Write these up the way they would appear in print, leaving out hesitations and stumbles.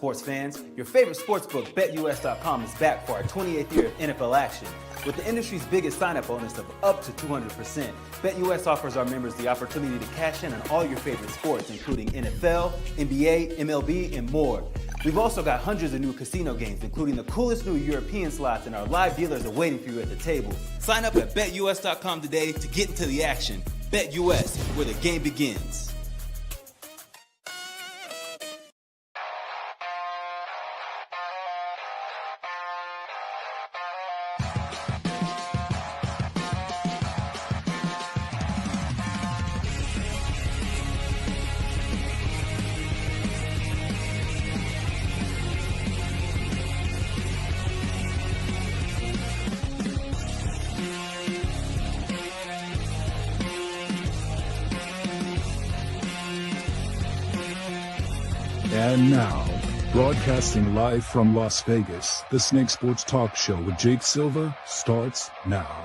sports fans? Your favorite sportsbook, BetUS.com, is back for our 28th year of NFL action. With the industry's biggest sign-up bonus of up to 200%, BetUS offers our members the opportunity to cash in on all your favorite sports, including NFL, NBA, MLB, and more. We've also got hundreds of new casino games, including the coolest new European slots, and our live dealers are waiting for you at the table. Sign up at BetUS.com today to get into the action. BetUS, where the game begins. And now, broadcasting live from Las Vegas, the Snake Sports Talk Show with Jake Silva starts now.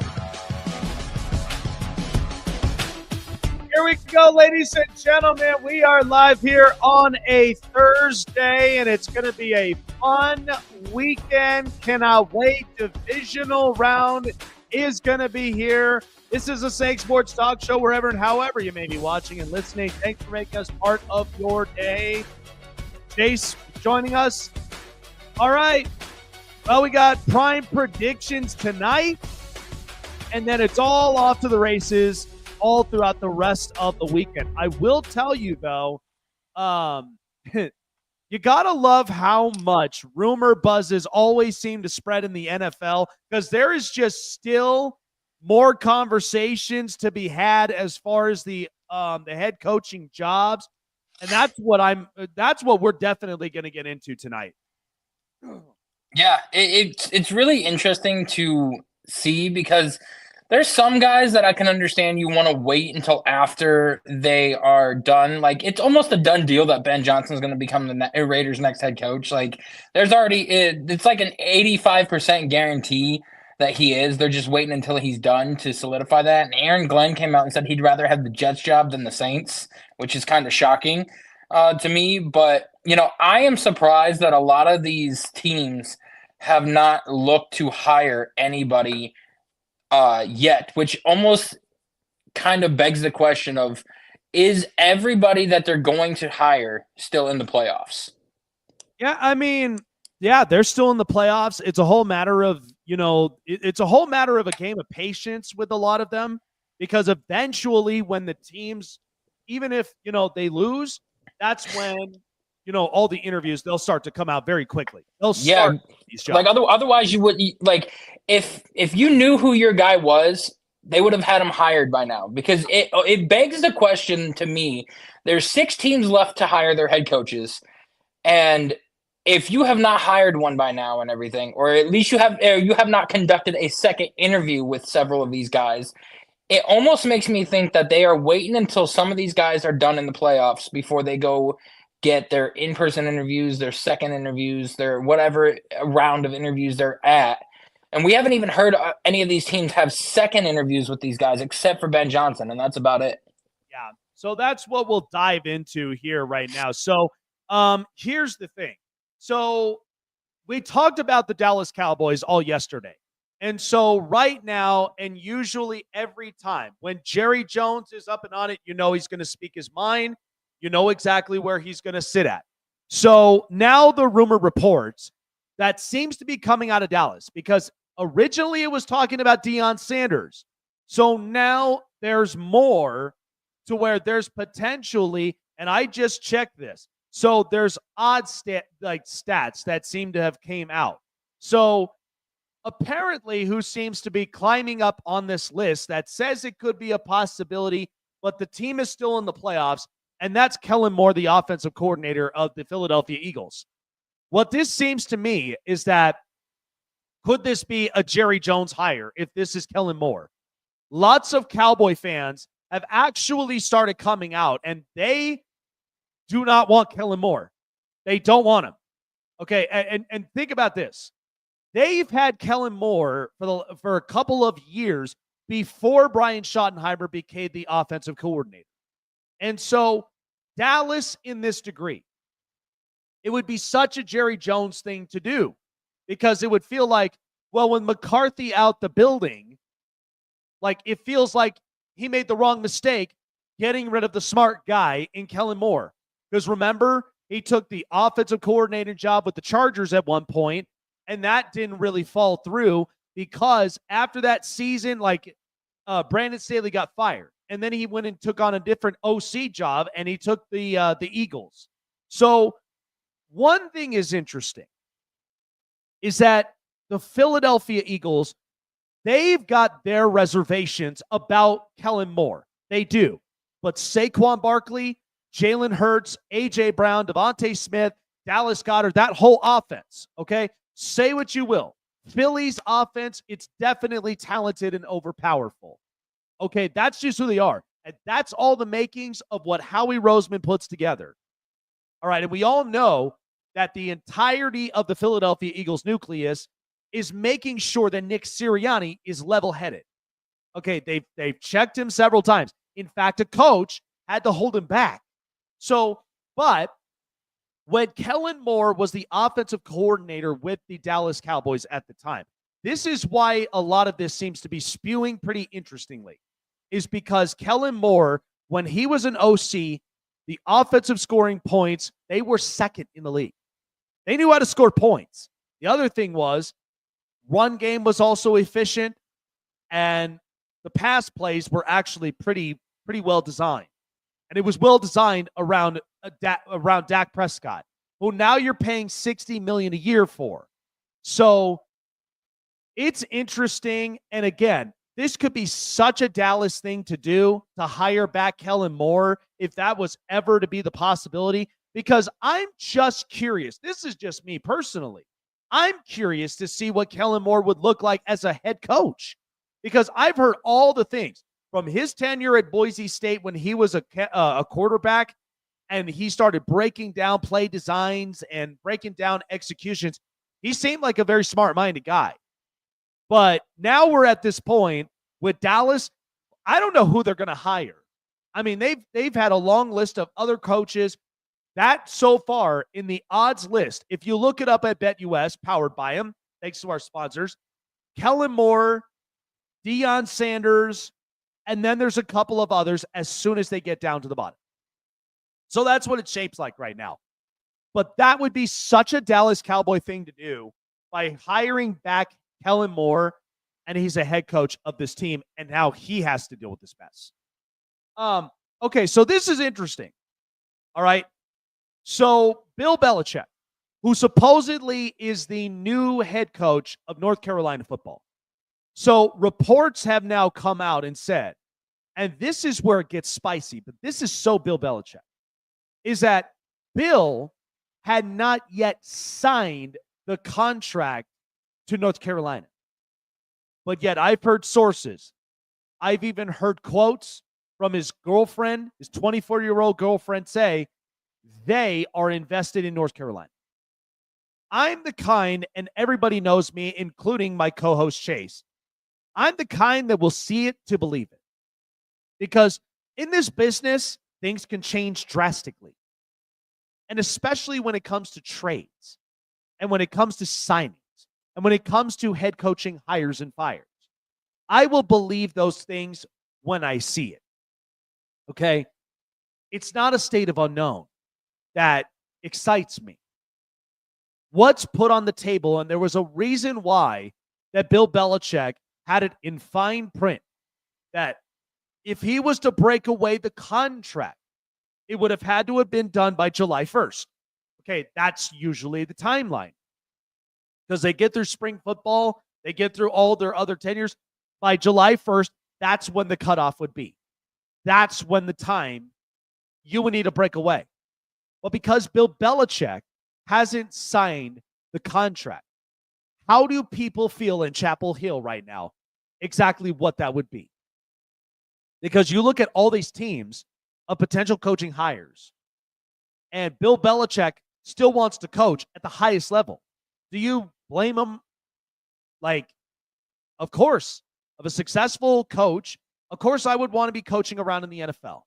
Here we go, ladies and gentlemen. We are live here on a Thursday, and it's going to be a fun weekend. Cannot wait. Divisional round is going to be here. This is the Snake Sports Talk Show, wherever and however you may be watching and listening. Thanks for making us part of your day. Chase joining us. All right. Well, we got prime predictions tonight, and then it's all off to the races all throughout the rest of the weekend. I will tell you, though, you got to love how much rumor buzzes always seem to spread in the NFL, because there is just still more conversations to be had as far as the head coaching jobs. And that's what we're definitely going to get into tonight. Yeah, it's really interesting to see, because there's some guys that I can understand you want to wait until after they are done. Like, it's almost a done deal that Ben Johnson is going to become the Raiders' next head coach. Like, there's already it's like an 85% guarantee that he is. They're just waiting until he's done to solidify that. And Aaron Glenn came out and said he'd rather have the Jets job than the Saints, which is kind of shocking to me. But, I am surprised that a lot of these teams have not looked to hire anybody yet, which almost kind of begs the question of, is everybody that they're going to hire still in the playoffs? Yeah, I mean, yeah, they're still in the playoffs. It's a whole matter of, it's a whole matter of a game of patience with a lot of them, because eventually when the teams, even if, they lose, that's when, all the interviews, they'll start to come out very quickly. They'll start these jobs. Like otherwise you would, like, if you knew who your guy was, they would have had him hired by now, because it begs the question to me. There's 6 teams left to hire their head coaches, and if you have not hired one by now and everything, or at least you have not conducted a second interview with several of these guys, it almost makes me think that they are waiting until some of these guys are done in the playoffs before they go get their in-person interviews, their second interviews, their whatever round of interviews they're at. And we haven't even heard any of these teams have second interviews with these guys except for Ben Johnson, and that's about it. Yeah, so that's what we'll dive into here right now. So here's the thing. So we talked about the Dallas Cowboys all yesterday. And so right now, and usually every time when Jerry Jones is up and on it, he's going to speak his mind. You know exactly where he's going to sit at. So now the rumor reports that seems to be coming out of Dallas, because originally it was talking about Deion Sanders. So now there's more to where there's potentially, and I just checked this, so there's odd stats that seem to have came out. So apparently, who seems to be climbing up on this list that says it could be a possibility, but the team is still in the playoffs, and that's Kellen Moore, the offensive coordinator of the Philadelphia Eagles. What this seems to me is that, could this be a Jerry Jones hire if this is Kellen Moore? Lots of Cowboy fans have actually started coming out, and they do not want Kellen Moore. They don't want him. Okay, and think about this. They've had Kellen Moore for a couple of years before Brian Schottenheimer became the offensive coordinator. And so Dallas, in this degree, It would be such a Jerry Jones thing to do because it would feel like, well, when McCarthy out the building, like it feels like he made the wrong mistake getting rid of the smart guy in Kellen Moore. Because remember, he took the offensive coordinator job with the Chargers at one point, and that didn't really fall through because after that season, like Brandon Staley got fired. And then he went and took on a different OC job, and he took the Eagles. So one thing is interesting is that the Philadelphia Eagles, they've got their reservations about Kellen Moore. They do. But Saquon Barkley, Jalen Hurts, A.J. Brown, Devontae Smith, Dallas Goedert, that whole offense, okay? Say what you will. Philly's offense, it's definitely talented and overpowerful. Okay, that's just who they are. And that's all the makings of what Howie Roseman puts together. All right, and we all know that the entirety of the Philadelphia Eagles nucleus is making sure that Nick Sirianni is level-headed. Okay, they've checked him several times. In fact, a coach had to hold him back. So, but when Kellen Moore was the offensive coordinator with the Dallas Cowboys at the time, this is why a lot of this seems to be spewing pretty interestingly, is because Kellen Moore, when he was an OC, the offensive scoring points, they were second in the league. They knew how to score points. The other thing was, run game was also efficient, and the pass plays were actually pretty well designed. And it was well designed around Dak Prescott, who now you're paying $60 million a year for. So it's interesting. And again, this could be such a Dallas thing to do, to hire back Kellen Moore, if that was ever to be the possibility, because I'm just curious. This is just me personally. I'm curious to see what Kellen Moore would look like as a head coach, because I've heard all the things from his tenure at Boise State when he was a quarterback and he started breaking down play designs and breaking down executions. He seemed like a very smart-minded guy. But now we're at this point with Dallas. I don't know who they're going to hire. I mean, they've had a long list of other coaches. That so far in the odds list, if you look it up at BetUS, powered by him, thanks to our sponsors, Kellen Moore, Deion Sanders, and then there's a couple of others as soon as they get down to the bottom. So that's what it shapes like right now. But that would be such a Dallas Cowboy thing to do by hiring back Kellen Moore, and he's a head coach of this team, and now he has to deal with this mess. Okay, so this is interesting. All right. So Bill Belichick, who supposedly is the new head coach of North Carolina football. So reports have now come out and said, and this is where it gets spicy, but this is so Bill Belichick, is that Bill had not yet signed the contract to North Carolina. But yet I've heard sources. I've even heard quotes from his girlfriend, his 24-year-old girlfriend, say they are invested in North Carolina. I'm the kind, and everybody knows me, including my co-host Chase, I'm the kind that will see it to believe it. Because in this business, things can change drastically. And especially when it comes to trades, and when it comes to signings, and when it comes to head coaching hires and fires. I will believe those things when I see it. Okay? It's not a state of unknown that excites me. What's put on the table, and there was a reason why that Bill Belichick had it in fine print that if he was to break away the contract, it would have had to have been done by July 1st. Okay, that's usually the timeline. Because they get through spring football, they get through all their other tenures. By July 1st, that's when the cutoff would be. That's when the time you would need to break away. Well, because Bill Belichick hasn't signed the contract, how do people feel in Chapel Hill right now? Exactly what that would be. Because you look at all these teams of potential coaching hires, and Bill Belichick still wants to coach at the highest level. Do you blame him? Like, of course, of a successful coach, of course I would want to be coaching around in the NFL.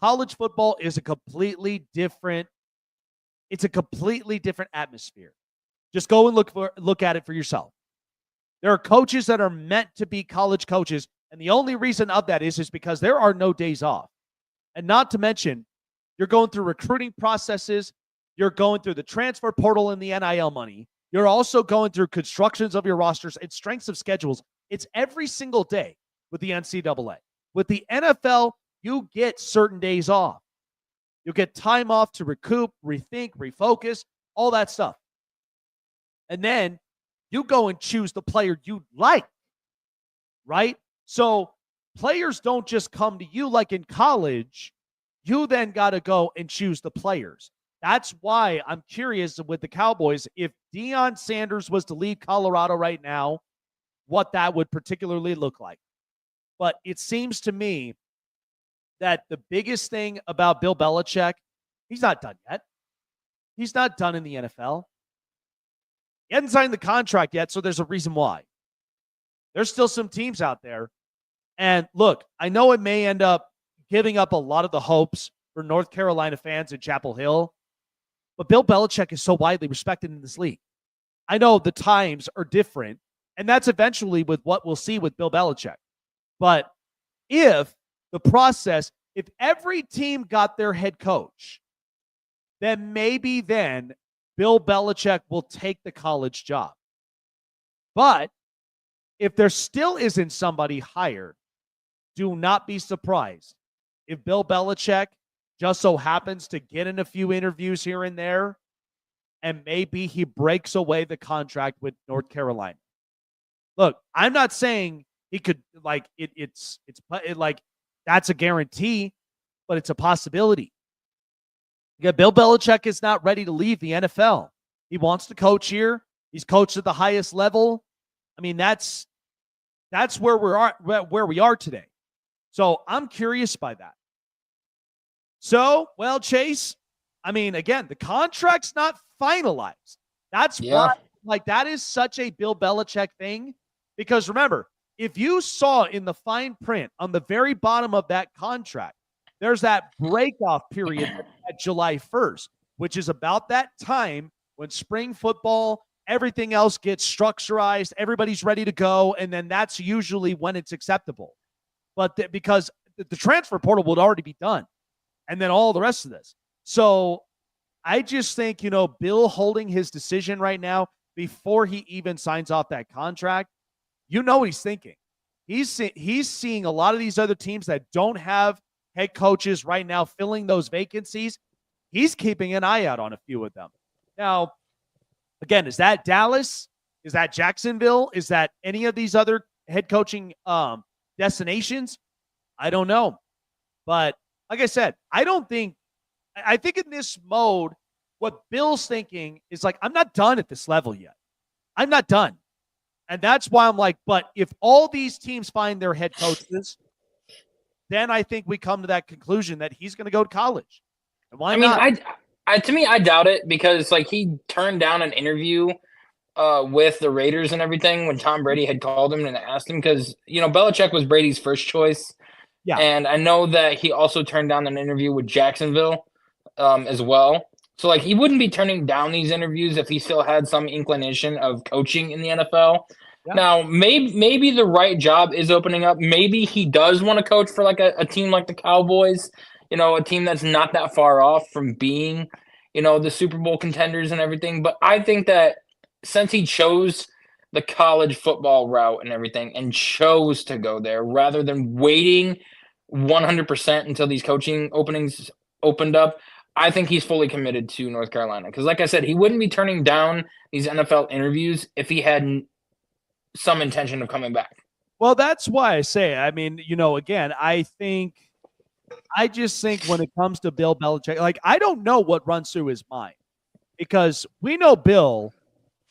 College football is a completely different It's a completely different atmosphere. Just go and look at it for yourself. There are coaches that are meant to be college coaches, and the only reason of that is because there are no days off. And not to mention, you're going through recruiting processes, you're going through the transfer portal and the NIL money. You're also going through constructions of your rosters and strengths of schedules. It's every single day with the NCAA. With the NFL, you get certain days off. You'll get time off to recoup, rethink, refocus, all that stuff. And then you go and choose the player you like, right? So players don't just come to you like in college. You then got to go and choose the players. That's why I'm curious with the Cowboys, if Deion Sanders was to leave Colorado right now, what that would particularly look like. But it seems to me that the biggest thing about Bill Belichick, he's not done yet. He's not done in the NFL. He hasn't signed the contract yet, so there's a reason why. There's still some teams out there. And look, I know it may end up giving up a lot of the hopes for North Carolina fans in Chapel Hill, but Bill Belichick is so widely respected in this league. I know the times are different, and that's eventually with what we'll see with Bill Belichick. But if every team got their head coach, then maybe then Bill Belichick will take the college job. But if there still isn't somebody hired, do not be surprised if Bill Belichick just so happens to get in a few interviews here and there, and maybe he breaks away the contract with North Carolina. Look, I'm not saying he could it's that's a guarantee, but it's a possibility. Yeah, Bill Belichick is not ready to leave the NFL. He wants to coach here. He's coached at the highest level. I mean, that's where we are today. So I'm curious by that. So, well, Chase, I mean, again, the contract's not finalized. That's why, that is such a Bill Belichick thing. Because remember, if you saw in the fine print on the very bottom of that contract, there's that breakoff period at July 1st, which is about that time when spring football, everything else gets structurized, everybody's ready to go, and then that's usually when it's acceptable. But because the transfer portal would already be done, and then all the rest of this. So I just think, Bill holding his decision right now before he even signs off that contract, what he's thinking. He's seeing a lot of these other teams that don't have head coaches right now filling those vacancies. He's keeping an eye out on a few of them. Now, again, is that Dallas? Is that Jacksonville? Is that any of these other head coaching destinations? I don't know. But like I said, I think in this mode, what Bill's thinking is I'm not done at this level yet. I'm not done. And that's why I'm but if all these teams find their head coaches, then I think we come to that conclusion that he's going to go to college. And why not? To me, I doubt it because he turned down an interview with the Raiders and everything when Tom Brady had called him and asked him because, Belichick was Brady's first choice. Yeah. And I know that he also turned down an interview with Jacksonville as well. So, he wouldn't be turning down these interviews if he still had some inclination of coaching in the NFL. Yeah. Now, maybe the right job is opening up. Maybe he does want to coach for a team like the Cowboys, a team that's not that far off from being, the Super Bowl contenders and everything. But I think that since he chose the college football route and everything and chose to go there rather than waiting 100% until these coaching openings opened up, I think he's fully committed to North Carolina. Because like I said, he wouldn't be turning down these NFL interviews if he had some intention of coming back. Well, that's why I say, again, I just think when it comes to Bill Belichick, I don't know what runs through his mind because we know Bill,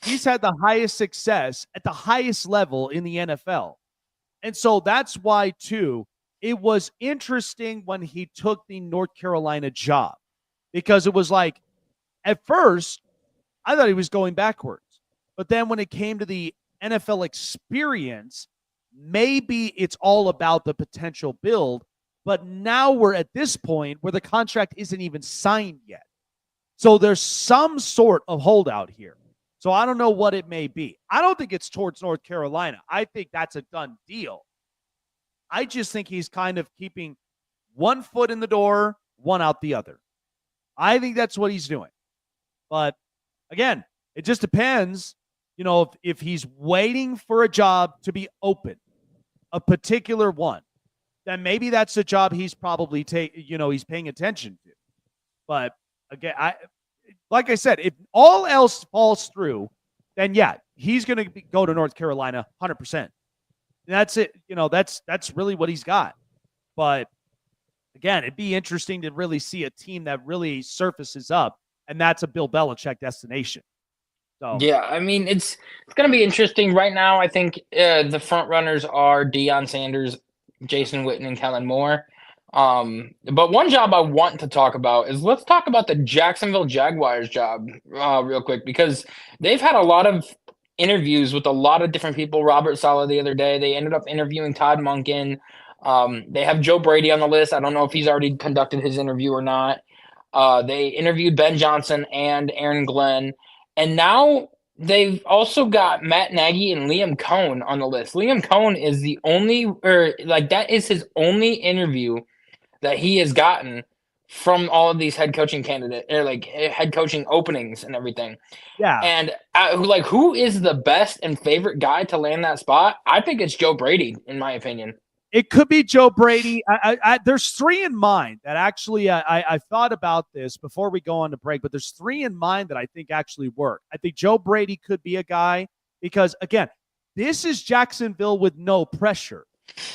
he's had the highest success at the highest level in the NFL. And so that's why, too, it was interesting when he took the North Carolina job because it was at first, I thought he was going backwards. But then when it came to the NFL experience, maybe it's all about the potential build. But now we're at this point where the contract isn't even signed yet. So there's some sort of holdout here. So I don't know what it may be. I don't think it's towards North Carolina. I think that's a done deal. I just think he's kind of keeping one foot in the door, one out the other. I think that's what he's doing. But again, it just depends, if he's waiting for a job to be open, a particular one, then maybe that's the job he's probably he's paying attention to. But again, like I said, if all else falls through, then yeah, he's going to go to North Carolina 100%. That's it. That's really what he's got. But again, it'd be interesting to really see a team that really surfaces up, and that's a Bill Belichick destination. So yeah, I mean, it's going to be interesting right now. I think the front runners are Deion Sanders, Jason Witten, and Kellen Moore. But one job I want to talk about is, let's talk about the Jacksonville Jaguars job real quick, because they've had a lot of interviews with a lot of different people. Robert Saleh the other day, they ended up interviewing Todd Monken. They have Joe Brady on the list. I don't know if he's already conducted his interview or not. They interviewed Ben Johnson and Aaron Glenn. And now they've also got Matt Nagy and Liam Cohn on the list. Liam Cohn is that is his only interview that he has gotten from all of these head coaching head coaching openings and everything. Yeah. And who is the best and favorite guy to land that spot? I think it's Joe Brady, in my opinion. It could be Joe Brady. There's three in mind that actually I thought about this before we go on to break, but there's three in mind that I think actually work. I think Joe Brady could be a guy because, again, this is Jacksonville with no pressure.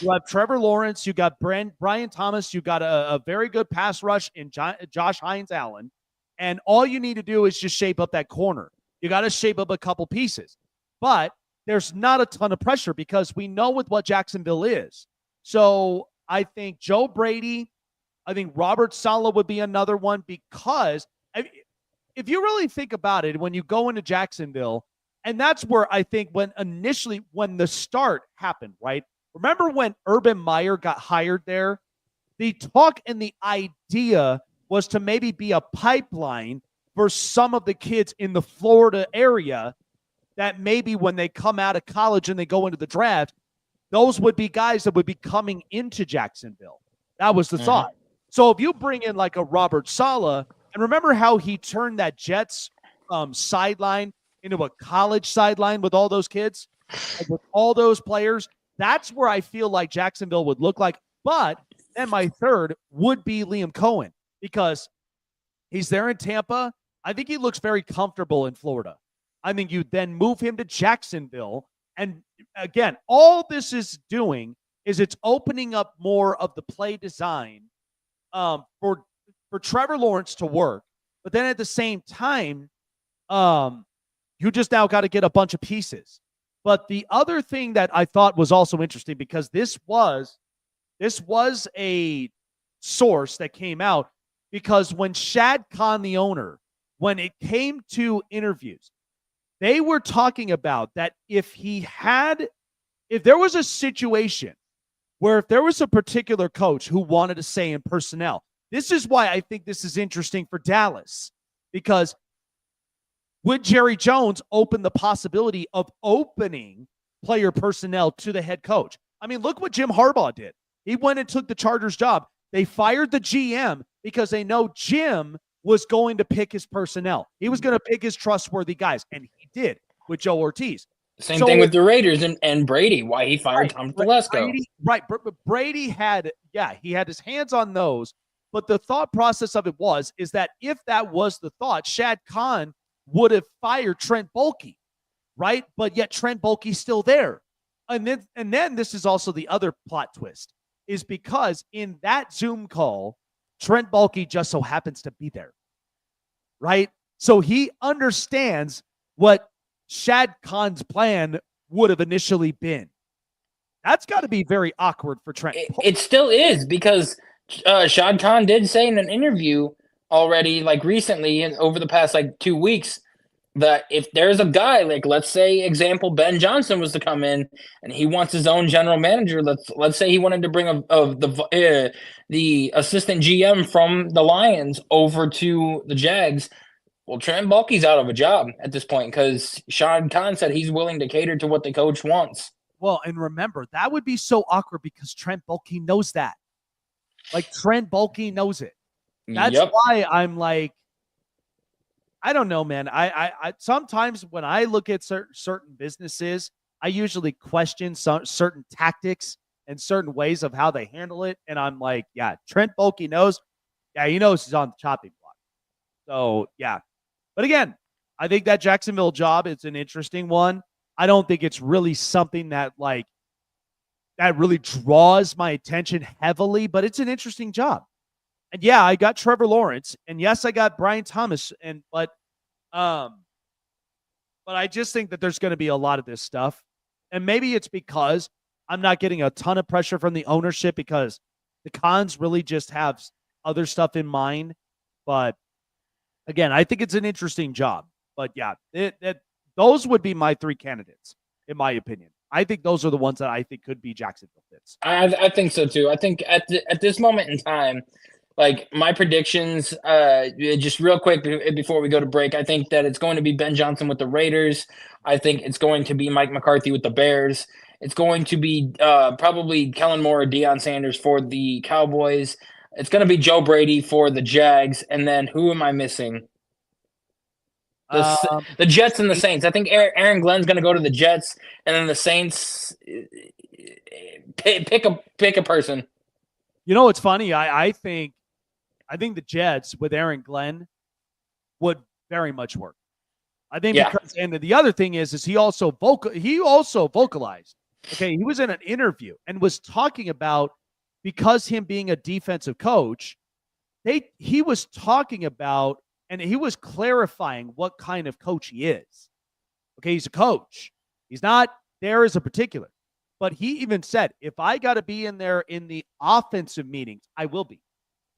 You have Trevor Lawrence, you got Brian Thomas, you got a very good pass rush in Josh Hines-Allen, and all you need to do is just shape up that corner. You got to shape up a couple pieces. But there's not a ton of pressure because we know with what Jacksonville is. So I think Joe Brady, I think Robert Saleh would be another one because if you really think about it, when you go into Jacksonville, and that's where I think when the start happened, right? Remember when Urban Meyer got hired there? The talk and the idea was to maybe be a pipeline for some of the kids in the Florida area that maybe when they come out of college and they go into the draft, those would be guys that would be coming into Jacksonville. That was the thought. So if you bring in like a Robert Saleh, and remember how he turned that Jets sideline into a college sideline with all those kids, with all those players, that's where I feel like Jacksonville would look like. But then my third would be Liam Cohen because he's there in Tampa. I think he looks very comfortable in Florida. I think you then move him to Jacksonville. And again, all this is doing is it's opening up more of the play design for Trevor Lawrence to work. But then at the same time, you just now got to get a bunch of pieces. But the other thing that I thought was also interesting, because this was a source that came out, because when Shad Khan, the owner, when it came to interviews, they were talking about that if there was a situation where if there was a particular coach who wanted to say in personnel, this is why I think this is interesting for Dallas, because would Jerry Jones open the possibility of opening player personnel to the head coach? I mean, look what Jim Harbaugh did. He went and took the Chargers job. They fired the GM because they know Jim was going to pick his personnel. He was going to pick his trustworthy guys, and he did with Joe Ortiz. Same thing with the Raiders and Brady, why he fired Tom Telesco. Brady had his hands on those, but the thought process of it is that if that was the thought, Shad Khan would have fired Trent Baalke, right? But yet Trent Baalke's still there. And then this is also the other plot twist, is because in that Zoom call, Trent Baalke just so happens to be there, right? So he understands what Shad Khan's plan would have initially been. That's got to be very awkward for Trent. It still is, because Shad Khan did say in an interview already, like recently and over the past 2 weeks, that if there's a guy, like let's say example Ben Johnson was to come in and he wants his own general manager, let's say he wanted to bring the assistant GM from the Lions over to the Jags, Well, Trent Baalke's out of a job at this point because Sean Khan said he's willing to cater to what the coach wants. Well, and remember, that would be so awkward because Trent Baalke knows that. Like, Trent Baalke knows it. That's why I'm like, I don't know, man. I sometimes when I look at certain businesses, I usually question certain tactics and certain ways of how they handle it. And I'm like, yeah, Trent Baalke knows. Yeah, he knows he's on the chopping block. So, yeah. But again, I think that Jacksonville job is an interesting one. I don't think it's really something that really draws my attention heavily, but it's an interesting job. And yeah, I got Trevor Lawrence, and yes, I got Brian Thomas, but I just think that there's going to be a lot of this stuff. And maybe it's because I'm not getting a ton of pressure from the ownership because the Khans really just have other stuff in mind. But again, I think it's an interesting job. But yeah, those would be my 3 candidates, in my opinion. I think those are the ones that I think could be Jacksonville fits. I think so too. I think at this moment in time, like my predictions, just real quick before we go to break, I think that it's going to be Ben Johnson with the Raiders. I think it's going to be Mike McCarthy with the Bears. It's going to be probably Kellen Moore or Deion Sanders for the Cowboys. It's going to be Joe Brady for the Jags. And then who am I missing? The Jets and the Saints. I think Aaron Glenn's going to go to the Jets, and then the Saints. Pick a person. You know, it's funny. I think the Jets with Aaron Glenn would very much work. I think because, and the other thing is he also vocalized. Okay, he was in an interview and was talking about, because him being a defensive coach, he was talking about. And he was clarifying what kind of coach he is. Okay, he's a coach. He's not there as a particular. But he even said, if I got to be in there in the offensive meetings, I will be.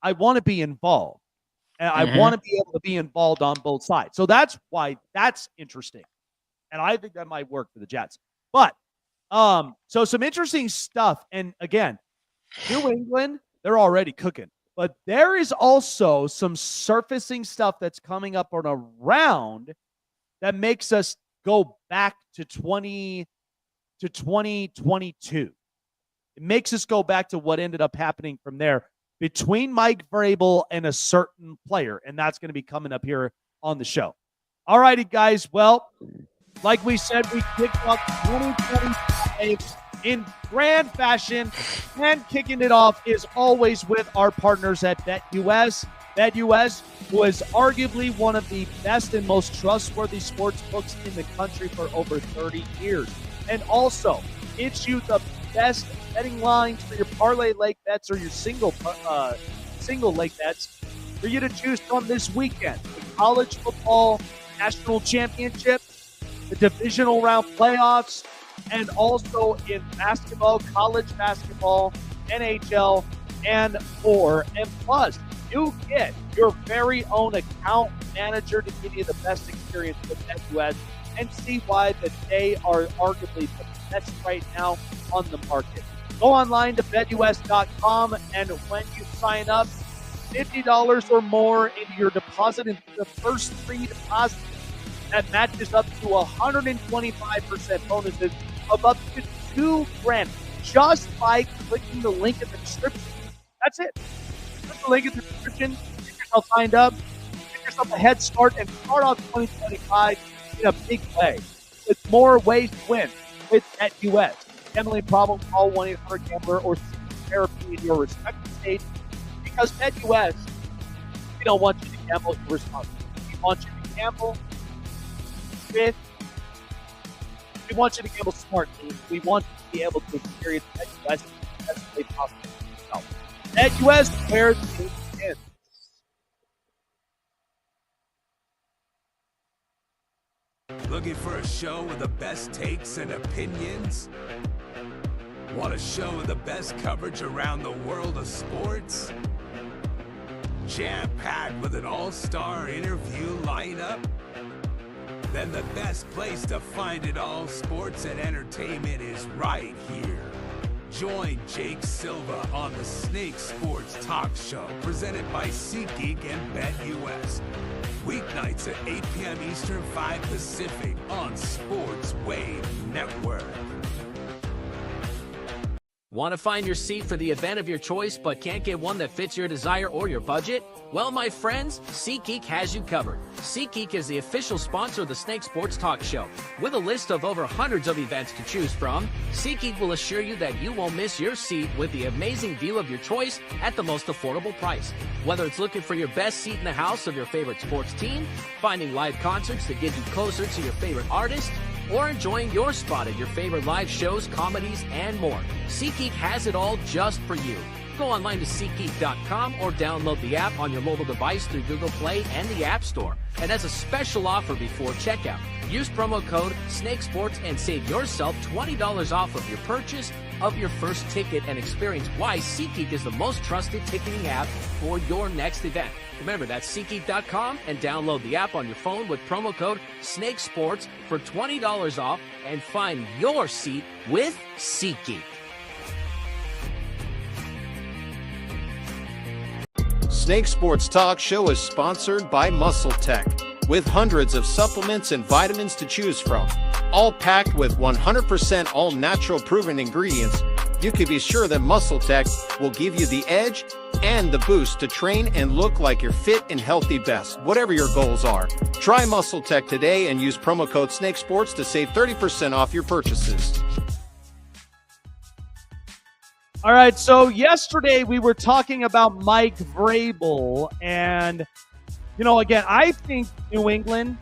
I want to be involved. And I want to be able to be involved on both sides. So that's why that's interesting. And I think that might work for the Jets. But so some interesting stuff. And again, New England, they're already cooking. But there is also some surfacing stuff that's coming up on around that makes us go back to 2022. It makes us go back to what ended up happening from there between Mike Vrabel and a certain player, and that's going to be coming up here on the show. All righty, guys. Well, like we said, we kicked off 2025 in grand fashion, and kicking it off is always with our partners at BetUS. BetUS was arguably one of the best and most trustworthy sports books in the country for over 30 years. And also, it's you the best betting lines for your parlay leg bets or your single leg bets for you to choose from this weekend. The college football national championship, the divisional round playoffs, and also in basketball, college basketball, NHL, and more. And plus, you get your very own account manager to give you the best experience with BetUS and see why that they are arguably the best right now on the market. Go online to BetUS.com, and when you sign up, $50 or more into your deposit into the first 3 deposits. That matches up to 125% bonuses of up to $2,000 just by clicking the link in the description. That's it. Click the link in the description, get yourself signed up, get yourself a head start, and start off 2025 in a big way. With more ways to win with BetUS. Gambling problem, call 1-800-GAMBLER or seek therapy in your respective state, because BetUS, we don't want you to gamble irresponsibly. We want you to gamble we want you to gamble smartly. We want you to be able to experience BetUS in the best way possible for yourself. BetUS, where the game begins. Looking for a show with the best takes and opinions? Want a show with the best coverage around the world of sports? Jam-packed with an all-star interview lineup? Then the best place to find it all, sports and entertainment, is right here. Join Jake Silva on the Snake Sports Talk Show, presented by SeatGeek and BetUS. Weeknights at 8 p.m. Eastern, 5 Pacific on Sports Wave Network. Want to find your seat for the event of your choice but can't get one that fits your desire or your budget? Well, my friends, SeatGeek has you covered. SeatGeek is the official sponsor of the Snake Sports Talk Show. With a list of over hundreds of events to choose from, SeatGeek will assure you that you won't miss your seat with the amazing view of your choice at the most affordable price. Whether it's looking for your best seat in the house of your favorite sports team, finding live concerts that get you closer to your favorite artist, or enjoying your spot at your favorite live shows, comedies, and more, SeatGeek has it all just for you. Go online to SeatGeek.com or download the app on your mobile device through Google Play and the App Store. And as a special offer before checkout, use promo code SNAKESPORTS and save yourself $20 off of your purchase of your first ticket and experience why SeatGeek is the most trusted ticketing app for your next event. Remember, that's SeatGeek.com and download the app on your phone with promo code SNAKESPORTS for $20 off and find your seat with SeatGeek. Snake Sports Talk Show is sponsored by Muscle Tech, with hundreds of supplements and vitamins to choose from, all packed with 100% all-natural proven ingredients. You can be sure that Muscle Tech will give you the edge and the boost to train and look like your fit and healthy best, whatever your goals are. Try Muscle Tech today and use promo code SNAKESPORTS to save 30% off your purchases. All right, so yesterday we were talking about Mike Vrabel, and, again, I think New England,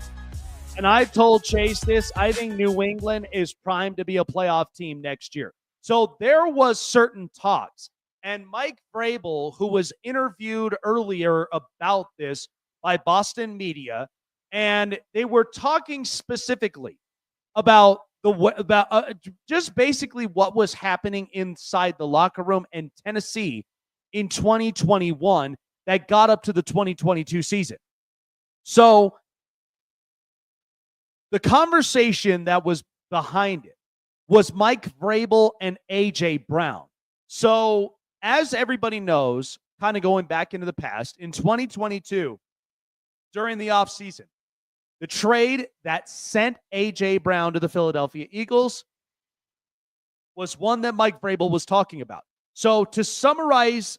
and I've told Chase this, I think New England is primed to be a playoff team next year. So there was certain talks, and Mike Vrabel, who was interviewed earlier about this by Boston media, and they were talking specifically about just basically what was happening inside the locker room in Tennessee in 2021 that got up to the 2022 season. So the conversation that was behind it was Mike Vrabel and A.J. Brown. So as everybody knows, kind of going back into the past, in 2022, during the offseason, the trade that sent A.J. Brown to the Philadelphia Eagles was one that Mike Vrabel was talking about. So to summarize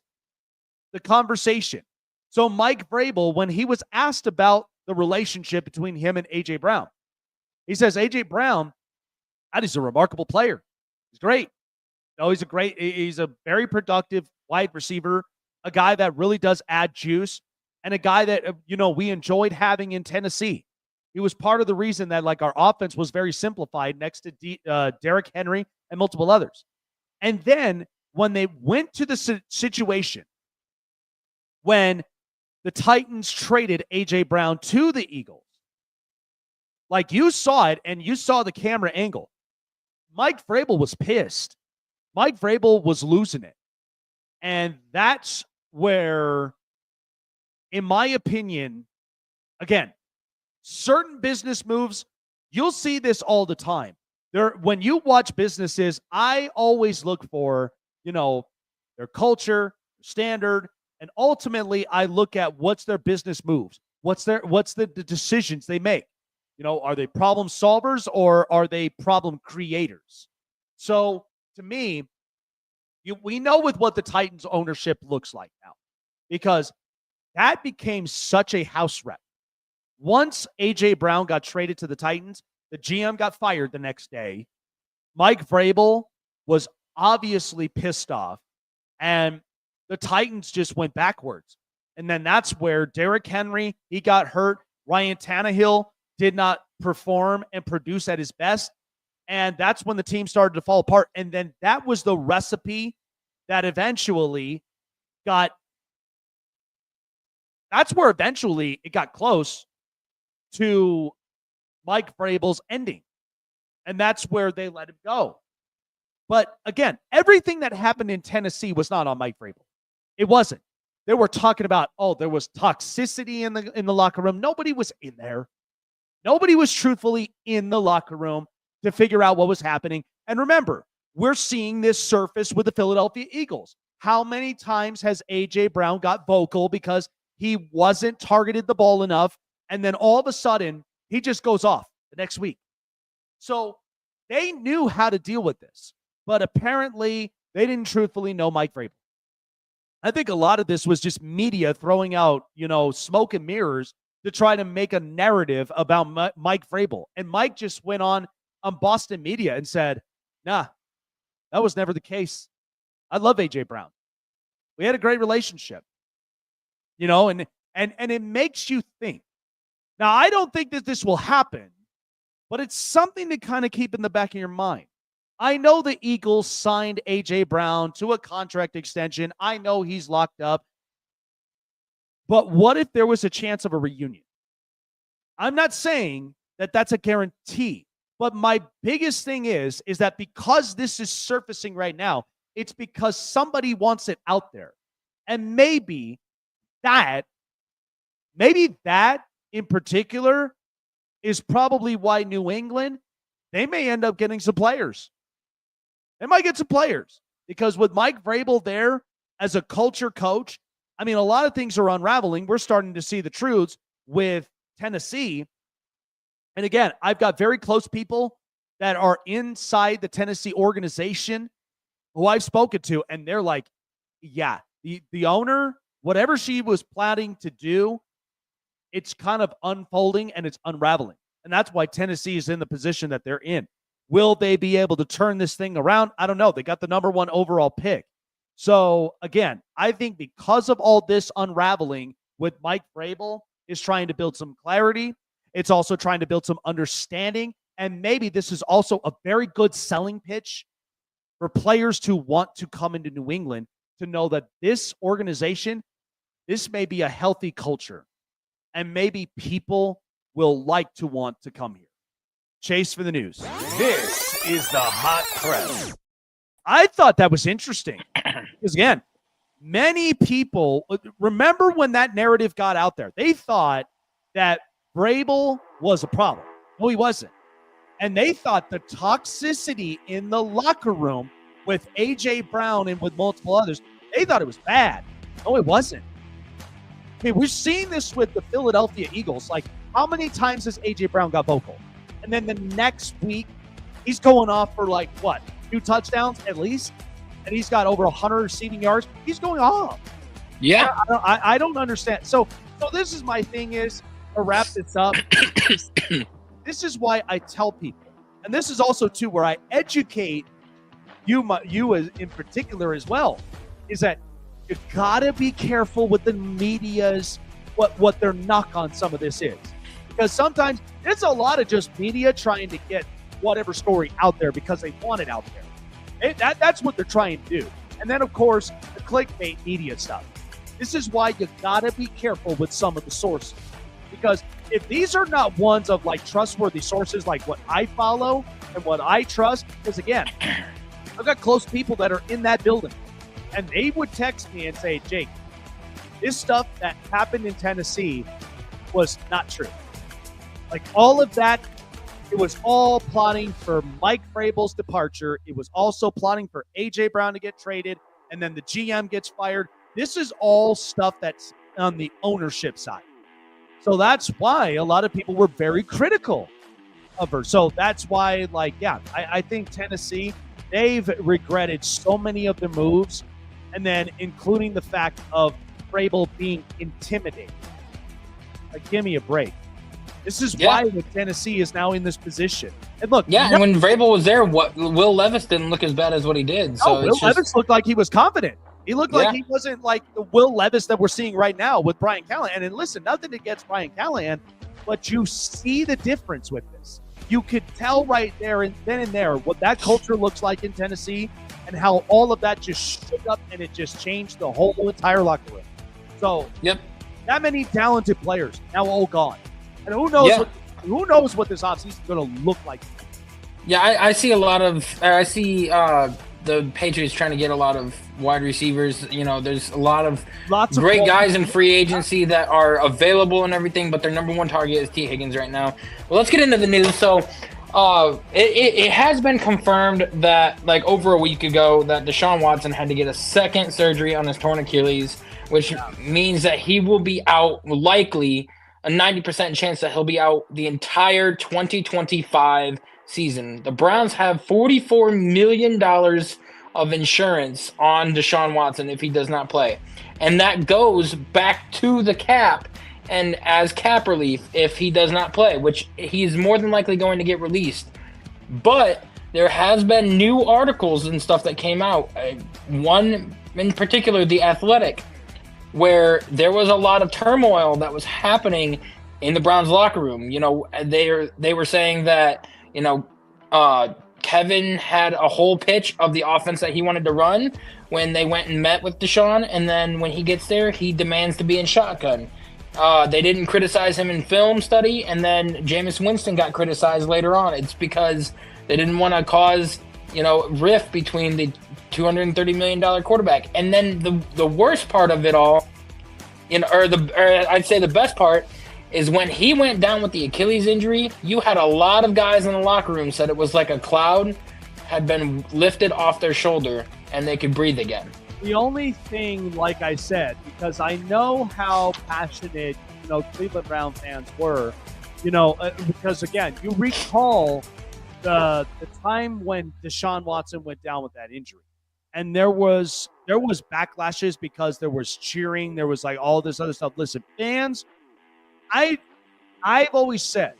the conversation, so Mike Vrabel, when he was asked about the relationship between him and A.J. Brown, he says, A.J. Brown, that is a remarkable player. He's great. He's a very productive wide receiver, a guy that really does add juice, and a guy that, we enjoyed having in Tennessee. He was part of the reason that our offense was very simplified next to Derrick Henry and multiple others. And then when they went to the situation when the Titans traded A.J. Brown to the Eagles, you saw it and you saw the camera angle, Mike Vrabel was pissed. Mike Vrabel was losing it. And that's where, in my opinion, again, certain business moves, you'll see this all the time. When you watch businesses, I always look for, their culture, standard, and ultimately I look at what's their business moves. What's the decisions they make? Are they problem solvers or are they problem creators? So to me, we know with what the Titans ownership looks like now, because that became such a house wreck. Once A.J. Brown got traded to the Titans, the GM got fired the next day. Mike Vrabel was obviously pissed off, and the Titans just went backwards. And then that's where Derrick Henry, he got hurt. Ryan Tannehill did not perform and produce at his best. And that's when the team started to fall apart. And then that was the recipe that eventually that's where eventually it got close to Mike Vrabel's ending. And that's where they let him go. But again, everything that happened in Tennessee was not on Mike Vrabel. It wasn't. They were talking about, there was toxicity in the locker room. Nobody was in there. Nobody was truthfully in the locker room to figure out what was happening. And remember, we're seeing this surface with the Philadelphia Eagles. How many times has A.J. Brown got vocal because he wasn't targeted the ball enough And then all of a sudden, he just goes off the next week. So they knew how to deal with this, but apparently they didn't truthfully know Mike Vrabel. I think a lot of this was just media throwing out, smoke and mirrors to try to make a narrative about Mike Vrabel. And Mike just went on Boston media and said, nah, that was never the case. I love A.J. Brown. We had a great relationship, and it makes you think. Now, I don't think that this will happen, but it's something to kind of keep in the back of your mind. I know the Eagles signed A.J. Brown to a contract extension. I know he's locked up. But what if there was a chance of a reunion? I'm not saying that that's a guarantee, but my biggest thing is that because this is surfacing right now, it's because somebody wants it out there. And maybe that in particular is probably why New England, they may end up getting some players. They might get some players because with Mike Vrabel there as a culture coach, I mean, a lot of things are unraveling. We're starting to see the truths with Tennessee. And again, I've got very close people that are inside the Tennessee organization who I've spoken to, and they're like, yeah, the owner, whatever she was planning to do, it's kind of unfolding and it's unraveling. And that's why Tennessee is in the position that they're in. Will they be able to turn this thing around? I don't know. They got the number 1 overall pick. So, again, I think because of all this unraveling with Mike Vrabel is trying to build some clarity. It's also trying to build some understanding. And maybe this is also a very good selling pitch for players to want to come into New England to know that this organization, this may be a healthy culture. And maybe people will like to want to come here. Chase for the news. This is the hot press. I thought that was interesting because, again, many people remember when that narrative got out there. They thought that Vrabel was a problem. No, he wasn't. And they thought the toxicity in the locker room with A.J. Brown and with multiple others, they thought it was bad. No, it wasn't. I mean, we've seen this with the Philadelphia Eagles. Like, how many times has A.J. Brown got vocal? And then the next week, he's going off for 2 touchdowns at least, and he's got over 100 receiving yards. He's going off. Yeah. I don't understand. So this is my thing is, to wrap this up, this is why I tell people, and this is also, too, where I educate you as, in particular as well, is that you got to be careful with the media's, what their knock on some of this is. Because sometimes it's a lot of just media trying to get whatever story out there because they want it out there. That's what they're trying to do. And then, of course, the clickbait media stuff. This is why you got to be careful with some of the sources. Because if these are not ones of trustworthy sources like what I follow and what I trust, because again, I've got close people that are in that building. And they would text me and say, Jake, this stuff that happened in Tennessee was not true. All of that, it was all plotting for Mike Vrabel's departure. It was also plotting for A.J. Brown to get traded, and then the GM gets fired. This is all stuff that's on the ownership side. So that's why a lot of people were very critical of her. So that's why, I think Tennessee, they've regretted so many of their moves, and then including the fact of Vrabel being intimidated. Give me a break. This is why Tennessee is now in this position. And look, and when Vrabel was there, Will Levis didn't look as bad as what he did. So Will Levis looked like he was confident. He looked like he wasn't like the Will Levis that we're seeing right now with Brian Callahan. And listen, nothing against Brian Callahan, but you see the difference with this. You could tell right there and then and there what that culture looks like in Tennessee and how all of that just shook up and it just changed the whole entire locker room. So that many talented players now all gone. And who knows what this offseason is going to look like. Yeah, I see a lot of – I see the Patriots trying to get a lot of wide receivers. There's a lot of great guys in free agency that are available and everything, but their number 1 target is T. Higgins right now. Well, let's get into the news. So it has been confirmed that over a week ago that Deshaun Watson had to get a second surgery on his torn Achilles, which means that he will be out likely a 90% chance that he'll be out the entire 2025 season. The Browns have $44 million of insurance on Deshaun Watson if he does not play. And that goes back to the cap and as cap relief if he does not play, which he's more than likely going to get released. But there has been new articles and stuff that came out. One in particular, The Athletic, where there was a lot of turmoil that was happening in the Browns locker room. You know, they were saying that, you know, Kevin had a whole pitch of the offense that he wanted to run when they went and met with Deshaun, and then when he gets there, he demands to be in shotgun. They didn't criticize him in film study, and then Jameis Winston got criticized later on. It's because they didn't want to cause, you know, rift between the $230 million quarterback. And then the worst part of it all, I'd say the best part, is when he went down with the Achilles injury, you had a lot of guys in the locker room said it was like a cloud had been lifted off their shoulder and they could breathe again. The only thing, like I said, because I know how passionate, you know, Cleveland Brown fans were, you know, because again, you recall the time when Deshaun Watson went down with that injury, and there was backlashes because there was cheering, there was like all this other stuff. Listen, fans, I've always said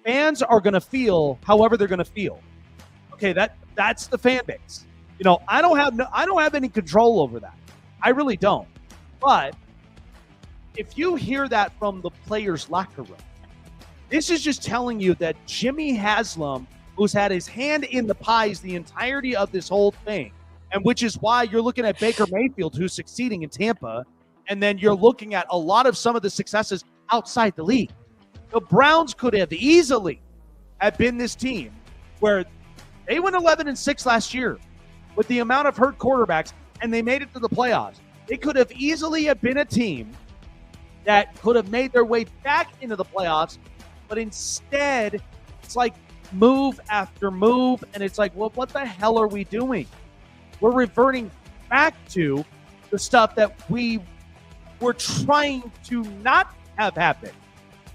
fans are going to feel however they're going to feel. Okay, that's the fan base. You know, I don't have any control over that. I really don't. But if you hear that from the players' locker room, this is just telling you that Jimmy Haslam, who's had his hand in the pies the entirety of this whole thing, and which is why you're looking at Baker Mayfield, who's succeeding in Tampa, and then you're looking at a lot of some of the successes outside the league. The Browns could have easily have been this team where they went 11-6 last year with the amount of hurt quarterbacks, and they made it to the playoffs. They could have easily have been a team that could have made their way back into the playoffs, but instead, it's like move after move, and it's like, well, what the hell are we doing? We're reverting back to the stuff that we were trying to not have happen.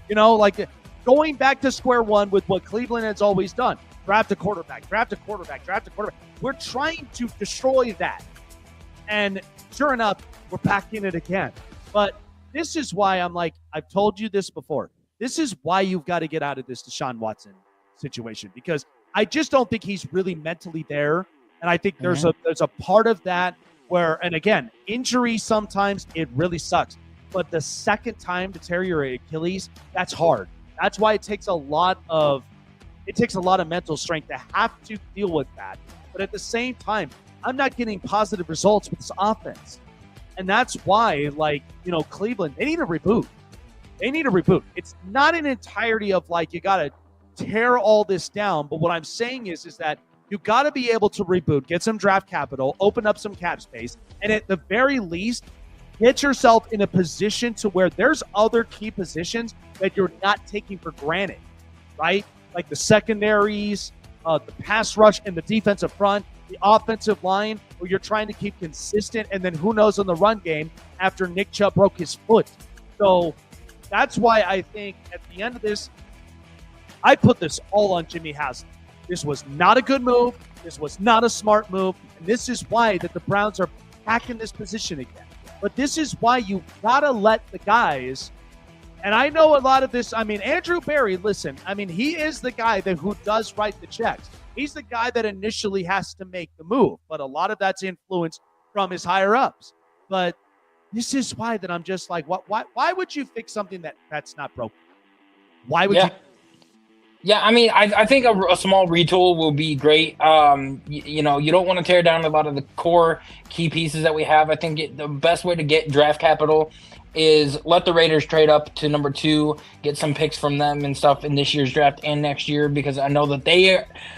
You know, like going back to square one with what Cleveland has always done. Draft a quarterback, draft a quarterback, draft a quarterback. We're trying to destroy that. And sure enough, we're back in it again. But this is why I'm like, I've told you this before. This is why you've got to get out of this Deshaun Watson situation, because I just don't think he's really mentally there. And I think there's a part of that where, and again, injury sometimes it really sucks. But the second time to tear your Achilles, that's hard. That's why it takes a lot of mental strength to have to deal with that. But at the same time, I'm not getting positive results with this offense. And that's why, like, you know, Cleveland, they need a reboot. They need a reboot. It's not an entirety of like, you got to tear all this down. But what I'm saying is that you got to be able to reboot, get some draft capital, open up some cap space, and at the very least, get yourself in a position to where there's other key positions that you're not taking for granted, right? Like the secondaries, the pass rush, and the defensive front, the offensive line, where you're trying to keep consistent, and then who knows on the run game after Nick Chubb broke his foot. So that's why I think at the end of this, I put this all on Jimmy Haslam. This was not a good move. This was not a smart move. And this is why that the Browns are back in this position again. But this is why you got to let the guys, and I know a lot of this, I mean, Andrew Berry, listen, I mean, he is the guy who does write the checks. He's the guy that initially has to make the move, but a lot of that's influenced from his higher-ups. But this is why that I'm just like, why would you fix something that's not broken? Why would you? Yeah, I mean, I think a small retool will be great. You know, you don't want to tear down a lot of the core key pieces that we have. I think the best way to get draft capital is let the Raiders trade up to number 2, get some picks from them and stuff in this year's draft and next year, because I know that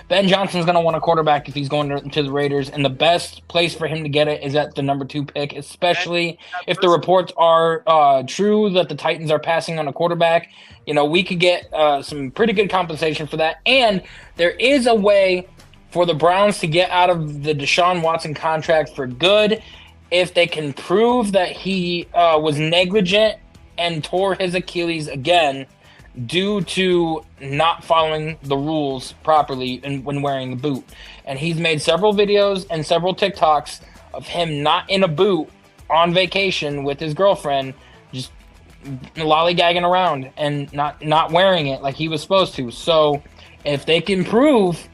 Ben Johnson's going to want a quarterback if he's going to the Raiders, and the best place for him to get it is at the number 2 pick, especially if the reports are true that the Titans are passing on a quarterback. You know, we could get some pretty good compensation for that, and there is a way for the Browns to get out of the Deshaun Watson contract for good if they can prove that he was negligent and tore his Achilles again due to not following the rules properly when wearing the boot. And he's made several videos and several TikToks of him not in a boot on vacation with his girlfriend, just lollygagging around and not wearing it like he was supposed to. So if they can prove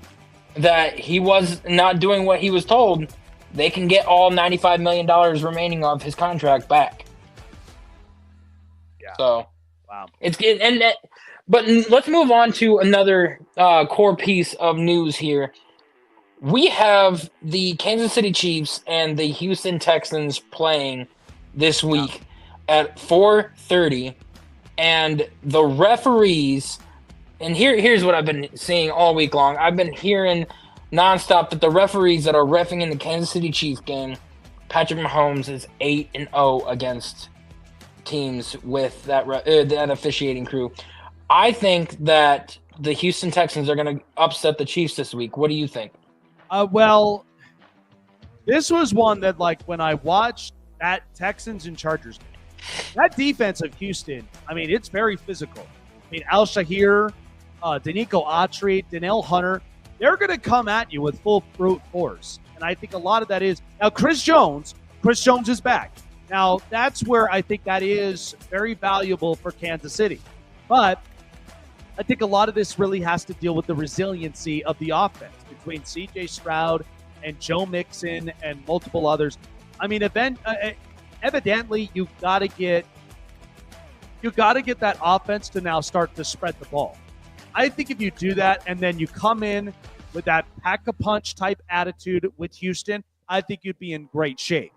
that he was not doing what he was told, they can get all $95 million remaining of his contract back. Yeah. So wow. But let's move on to another core piece of news here. We have the Kansas City Chiefs and the Houston Texans playing this week at 4:30, and the referees. And here's what I've been seeing all week long. I've been hearing nonstop that the referees that are reffing in the Kansas City Chiefs game, Patrick Mahomes is 8-0 against teams with that officiating crew. I think that the Houston Texans are going to upset the Chiefs this week. What do you think? Well, this was one that, like, when I watched that Texans and Chargers game, that defense of Houston, I mean, it's very physical. I mean, Al-Shahir, Danico Autry, Danielle Hunter, they're going to come at you with full brute force. And I think a lot of that is – now, Chris Jones is back. Now, that's where I think that is very valuable for Kansas City. But I think a lot of this really has to deal with the resiliency of the offense between C.J. Stroud and Joe Mixon and multiple others. I mean, evidently, you've got to get that offense to now start to spread the ball. I think if you do that and then you come in with that pack-a-punch type attitude with Houston, I think you'd be in great shape.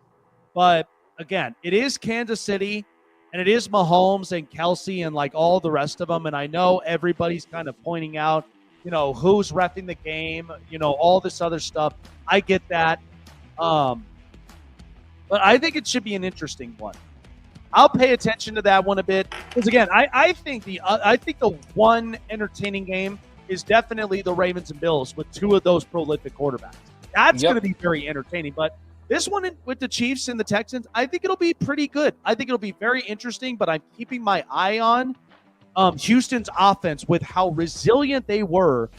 But again, it is Kansas City, and it is Mahomes and Kelsey and like all the rest of them. And I know everybody's kind of pointing out, who's reffing the game, all this other stuff. I get that. But I think it should be an interesting one. I'll pay attention to that one a bit because again, I think the one entertaining game is definitely the Ravens and Bills with two of those prolific quarterbacks. That's going to be very entertaining. But this one with the Chiefs and the Texans, I think it'll be pretty good. I think it'll be very interesting. But I'm keeping my eye on Houston's offense with how resilient they were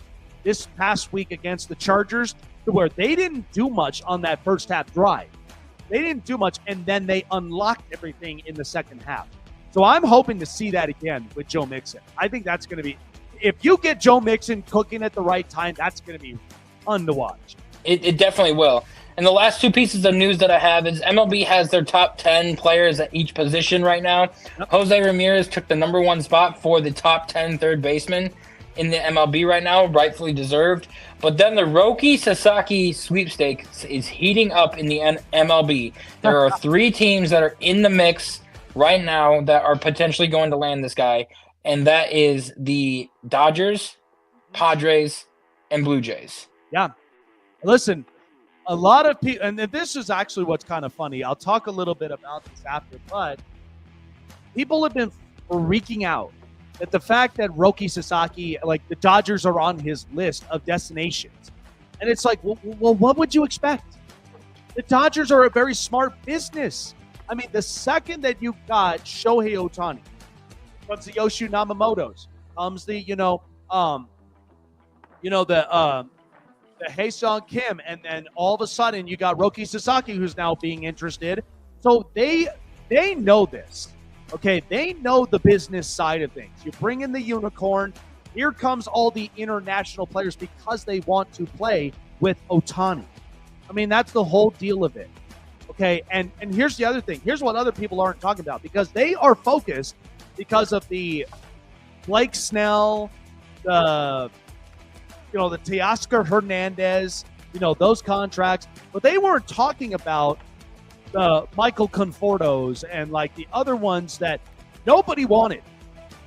this past week against the Chargers, to where they didn't do much on that first half drive. They didn't do much, and then they unlocked everything in the second half. So I'm hoping to see that again with Joe Mixon. I think that's going to be – if you get Joe Mixon cooking at the right time, that's going to be fun to watch. It definitely will. And the last two pieces of news that I have is MLB has their top 10 players at each position right now. Yep. Jose Ramirez took the number one spot for the top 10 third baseman in the MLB right now, rightfully deserved. But then the Roki Sasaki sweepstakes is heating up in the MLB. There are three teams that are in the mix right now that are potentially going to land this guy, and that is the Dodgers, Padres, and Blue Jays. Yeah. Listen, a lot of people, and this is actually what's kind of funny. I'll talk a little bit about this after, but people have been freaking out that the fact that Roki Sasaki, like the Dodgers are on his list of destinations. And it's like, well, what would you expect? The Dodgers are a very smart business. I mean, the second that you got Shohei Ohtani, comes the Yoshi Namamoto's, comes the, the Hae-Sung Kim, and then all of a sudden you got Roki Sasaki who's now being interested. So they know this. Okay, they know the business side of things. You bring in the unicorn. Here comes all the international players because they want to play with Ohtani. I mean, that's the whole deal of it. Okay, and here's the other thing. Here's what other people aren't talking about, because they are focused because of the Blake Snell, the Teoscar Hernandez, those contracts. But they weren't talking about the Michael Confortos and like the other ones that nobody wanted.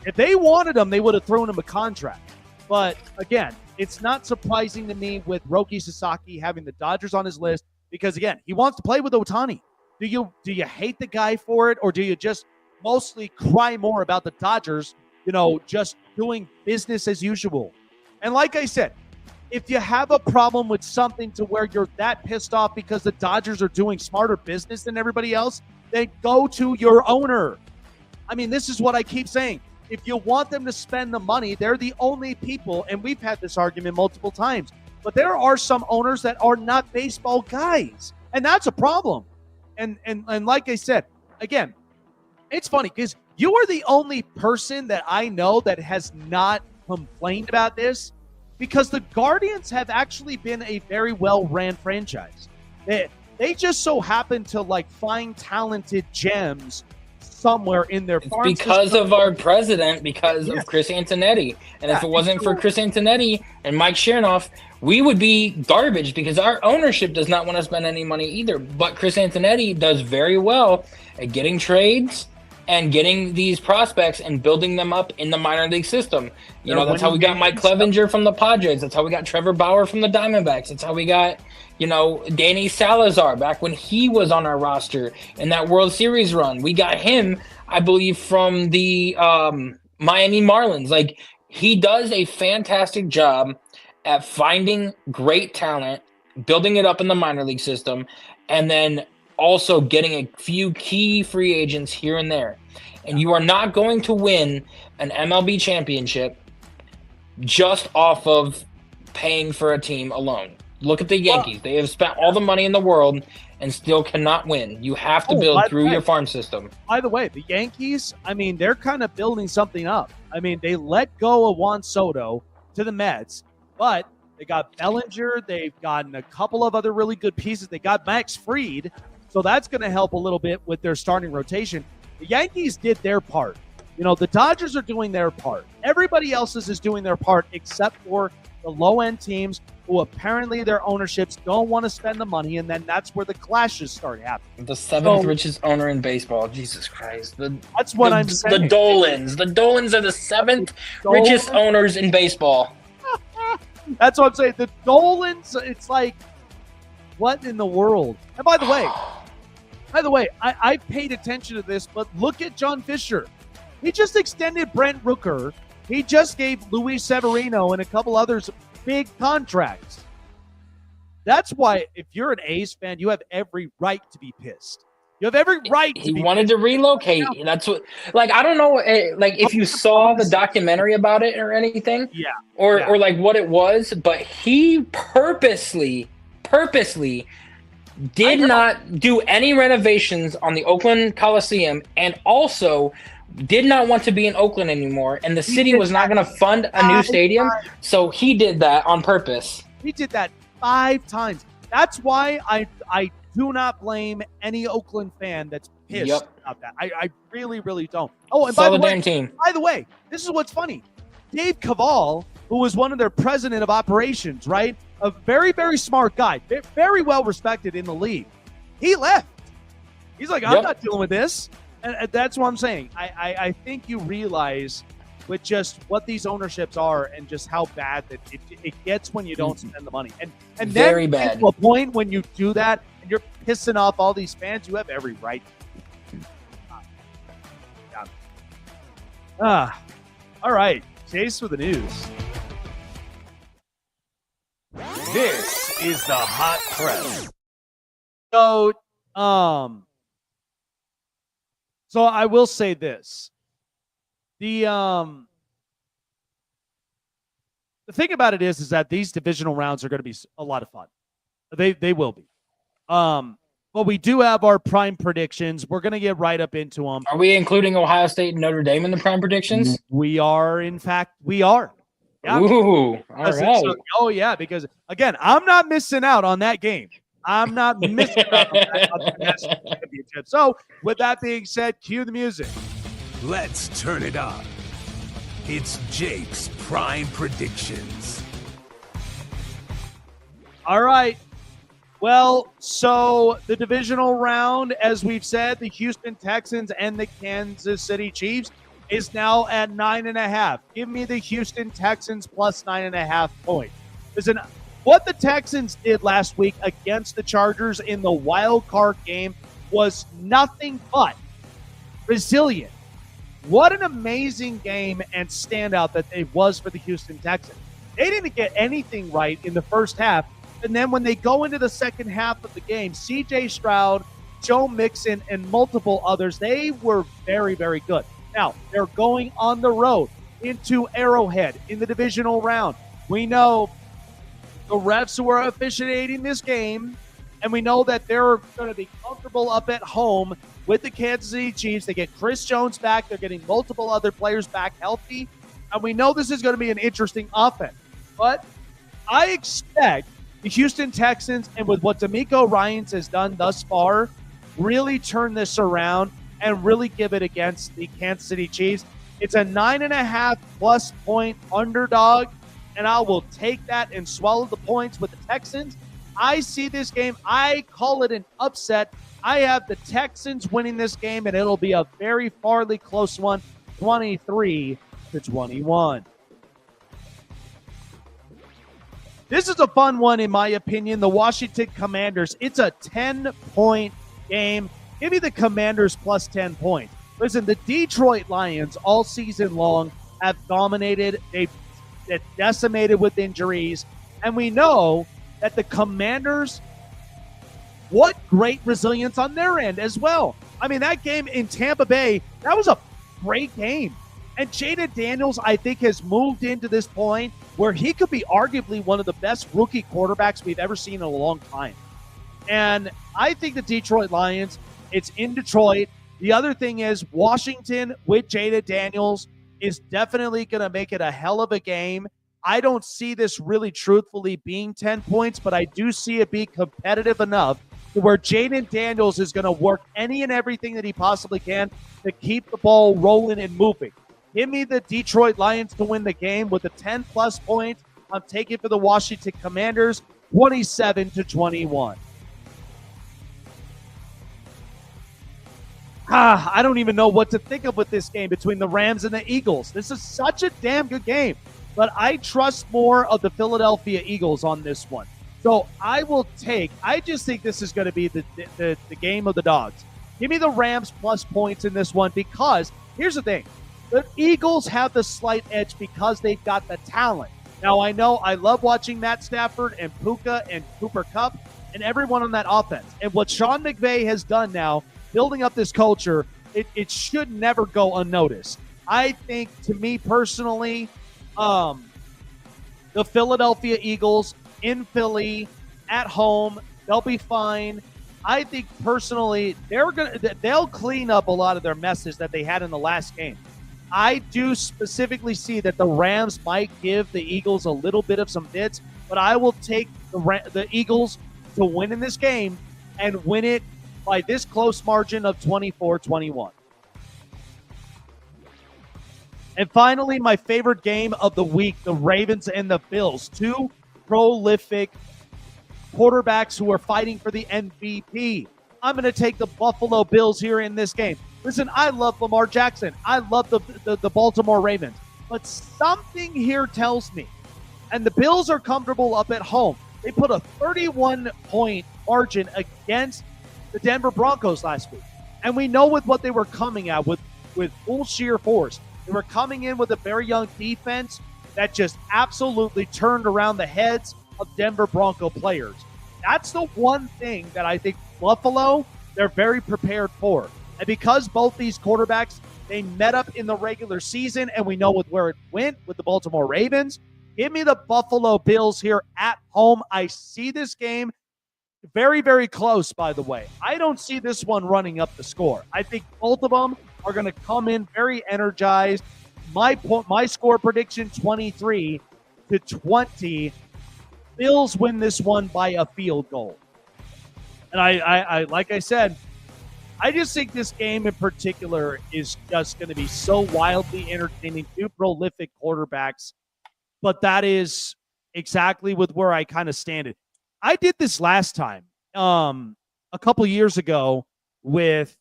If they wanted them, they would have thrown him a contract. But again, it's not surprising to me with Roki Sasaki having the Dodgers on his list, because again, he wants to play with Ohtani. Do you hate the guy for it, or do you just mostly cry more about the Dodgers, just doing business as usual? And like I said, if you have a problem with something to where you're that pissed off because the Dodgers are doing smarter business than everybody else, then go to your owner. I mean, this is what I keep saying. If you want them to spend the money, they're the only people, and we've had this argument multiple times, but there are some owners that are not baseball guys, and that's a problem. And like I said, again, it's funny because you are the only person that I know that has not complained about this, because the Guardians have actually been a very well-ran franchise. They just so happen to like find talented gems somewhere in their farm because system. of our president, because of Chris Antonetti. And if it wasn't for Chris Antonetti and Mike Chernoff, we would be garbage because our ownership does not want to spend any money either. But Chris Antonetti does very well at getting trades and getting these prospects and building them up in the minor league system. You know, that's how we got Mike Clevenger from the Padres. That's how we got Trevor Bauer from the Diamondbacks. That's how we got, you know, Danny Salazar back when he was on our roster in that World Series run. We got him, I believe, from the Miami Marlins. Like, he does a fantastic job at finding great talent, building it up in the minor league system, and then also getting a few key free agents here and there. And you are not going to win an MLB championship just off of paying for a team alone. Look at the Yankees. They have spent all the money in the world and still cannot win. You have to build through your farm system. By the way, the Yankees, I mean, they're kind of building something up. I mean, they let go of Juan Soto to the Mets, but they got Bellinger. They've gotten a couple of other really good pieces. They got Max Fried. So that's going to help a little bit with their starting rotation. The Yankees did their part. You know, the Dodgers are doing their part. Everybody else is doing their part except for the low-end teams who apparently their ownerships don't want to spend the money, and then that's where the clashes start happening. The seventh richest owner in baseball. Jesus Christ. That's what I'm saying. The Dolans. The Dolans are the seventh richest owners in baseball. That's what I'm saying. The Dolans, it's like, what in the world? And by the way, I paid attention to this, but look at John Fisher. He just extended Brent Rooker. He just gave Luis Severino and a couple others big contracts. That's why, if you're an A's fan, you have every right to be pissed. You have every right to be pissed. He wanted to relocate. That's what, like, I don't know, like, if you saw the documentary about it or anything, or like what it was, but he purposely did not do any renovations on the Oakland Coliseum, and also did not want to be in Oakland anymore, and the city was not going to fund a new stadium, so he did that on purpose. He did that 5 times. That's why I do not blame any Oakland fan that's pissed about that. I really, really don't. Oh, and by the way, this is what's funny. Dave Cavall, who was one of their president of operations, right? A very, very smart guy, very well respected in the league. He left. He's like, I'm not dealing with this. And that's what I'm saying. I think you realize with just what these ownerships are and just how bad that it gets when you don't spend the money. And very then bad. To a point when you do that and you're pissing off all these fans, you have every right. All right. Chase with the news. This is the hot press. So I will say this. The thing about it is that these divisional rounds are going to be a lot of fun. They will be. But we do have our prime predictions. We're going to get right up into them. Are we including Ohio State and Notre Dame in the prime predictions? We are, in fact, we are. Yeah. Ooh, all right. Oh, yeah, because, again, I'm not missing out on that game. I'm not missing out on the national championship. So, with that being said, cue the music. Let's turn it up. It's Jake's Prime Predictions. All right. Well, so the divisional round, as we've said, the Houston Texans and the Kansas City Chiefs is now at 9.5. Give me the Houston Texans plus 9.5 points. Listen, what the Texans did last week against the Chargers in the wild card game was nothing but resilient. What an amazing game and standout that it was for the Houston Texans. They didn't get anything right in the first half. And then when they go into the second half of the game, C.J. Stroud Joe Mixon and multiple others. They were very, very good. Now, they're going on the road into Arrowhead in the divisional round. We know the refs who are officiating this game, and we know that they're going to be comfortable up at home with the Kansas City Chiefs. They get Chris Jones back. They're getting multiple other players back healthy. And we know this is going to be an interesting offense. But I expect the Houston Texans, and with what DeMeco Ryans has done thus far, really turn this around and really give it against the Kansas City Chiefs. It's a 9.5+ point underdog, and I will take that and swallow the points with the Texans. I see this game. I call it an upset. I have the Texans winning this game, and it'll be a very farly close one, 23-21. This is a fun one, in my opinion. The Washington Commanders. It's a 10-point game. Give me the Commanders plus 10 points. Listen, the Detroit Lions all season long have dominated. They've decimated with injuries. And we know that the Commanders, what great resilience on their end as well. I mean, that game in Tampa Bay, that was a great game. And Jaden Daniels, I think, has moved into this point where he could be arguably one of the best rookie quarterbacks we've ever seen in a long time. And I think the Detroit Lions, it's in Detroit. The other thing is Washington with Jaden Daniels is definitely going to make it a hell of a game. I don't see this really truthfully being 10 points, but I do see it be competitive enough to where Jaden Daniels is going to work any and everything that he possibly can to keep the ball rolling and moving. Give me the Detroit Lions to win the game with the 10+ points. I'm taking for the Washington Commanders, 27-21. I don't even know what to think of with this game between the Rams and the Eagles. This is such a damn good game, but I trust more of the Philadelphia Eagles on this one. So I just think this is going to be the game of the dogs. Give me the Rams plus points in this one because here's the thing. The Eagles have the slight edge because they've got the talent. Now, I know I love watching Matt Stafford and Puka and Cooper Kupp and everyone on that offense. And what Sean McVay has done now, building up this culture, it should never go unnoticed. I think, to me personally, the Philadelphia Eagles in Philly, at home, they'll be fine. I think personally they'll clean up a lot of their messes that they had in the last game. I do specifically see that the Rams might give the Eagles a little bit of some fits, but I will take the Eagles to win in this game and win it by this close margin of 24-21. And finally, my favorite game of the week, the Ravens and the Bills. Two prolific quarterbacks who are fighting for the MVP. I'm going to take the Buffalo Bills here in this game. Listen, I love Lamar Jackson. I love the Baltimore Ravens. But something here tells me, and the Bills are comfortable up at home. They put a 31-point margin against the Denver Broncos last week. And we know with what they were coming at with full sheer force. They were coming in with a very young defense that just absolutely turned around the heads of Denver Bronco players. That's the one thing that I think Buffalo, they're very prepared for. And because both these quarterbacks, they met up in the regular season, and we know with where it went with the Baltimore Ravens, give me the Buffalo Bills here at home. I see this game very, very close, by the way. I don't see this one running up the score. I think both of them are going to come in very energized. My score prediction, 23-20. Bills win this one by a field goal. And I like I said, I just think this game in particular is just going to be so wildly entertaining. Two prolific quarterbacks. But that is exactly with where I kind of stand it. I did this last time, a couple years ago, with